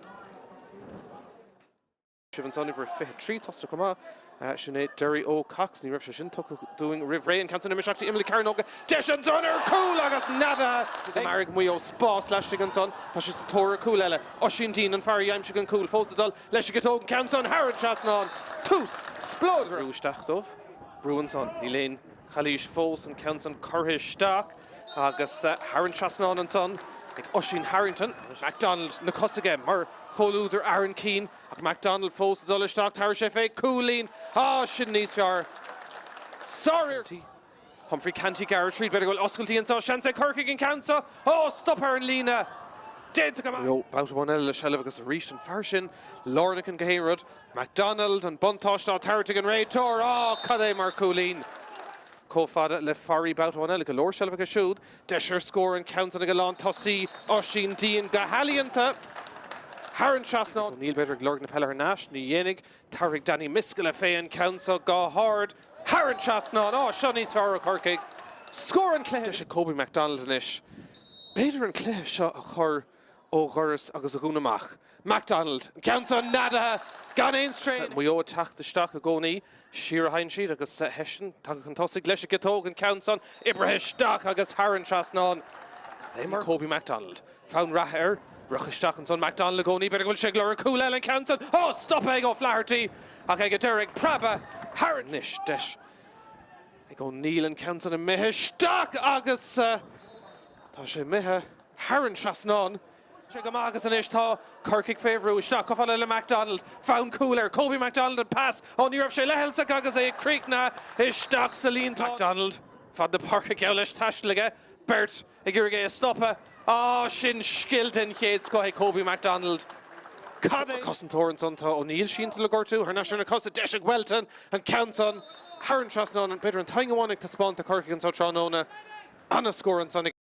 Sivan Sonny for 3 tosta cuma. Sinead Derry O Cox ní raibh sin doing Riv and Canson Imishakti Emily Carnoga Deshan Sonner cool agus nada the Maigh Muo Spa slash Chigan Son Tash is Tora cool ella Oshin Dean and Farry I'm Chigan cool Fosadal Lesh get open Canson Harrod Chasnon Toos Splod Rustachtov Bruinson Elaine Khalish Fos and Canson Corcaigh Stark agus Harrod Chasnon and Son like Oshin Harrington MacDonald na Cusack mar Cholúidir Aaron Keane ach MacDonald Fos the Dulles Tráchtaire Shefe Coolín Ciannais fear sorry Humphrey Canty Garrett Reid better go Oscailty and so Shanse Corcaigh and Cansa stop her and Lena dead to come out about one Ella Shelevagus Reach and Farshin Lornick and Gaherod MacDonald and Buntosh Tartig and Ray Tor Cadé Mar Coolín Cofada le Farry bout one Ella Lord Shelevagus shoot Desher score and counts on a galant Tossi Oshin Dean Gahalianta Haren Chasnon, Neil Bedrick, Lord Napeller Nash, Ní Yenig, Tarek Danny Miskala Fayan, Council, Ga Hard, Haren Chasnon, Ciannais Farrow Corcaigh, Score and Cluiche, Kobe MacDonald and Ish, Bader and Cluiche, Chur, O'Gurris, Agus Agunamach, MacDonald, Council, Nada, Ganain Strain, Muyo attack the Stock of Goni, Shira Heinshid, Agus Hessian, Takantosi, Glesha Getog and Council, Ibrahim Stock, Agus Haren Chasnon, Kobe MacDonald, found Raher. Ruchistach on MacDonald Lagoni, better go Shigler and Cool Ellen Canson. Stop Ego Flaherty. Okay, get Derek Praba. Harnish Dish. I go Neil and Canson and Maigh Stock Agus Tasha Maigh Haran Chasnon. Chigamagas and Ishta. Corcaigh Favreau. Stock off on MacDonald. Found Cooler. Kobe MacDonald and pass on Europe Shelehelsa Gagas a Creekna. Ishtak Celine MacDonald. Fad the Páirc Gaulish Tashliga. Bert Igirige Stoppa. Shin Skilton Yates go Kobe MacDonald. Cousin Torrance on O'Neill Sheen to look or two. Her national Cosa Deshig Welton and counts on Haran Chasnon and Pedro and Tangawanik to spawn to Corcaigh and Sotranona. Anna score on Sonic.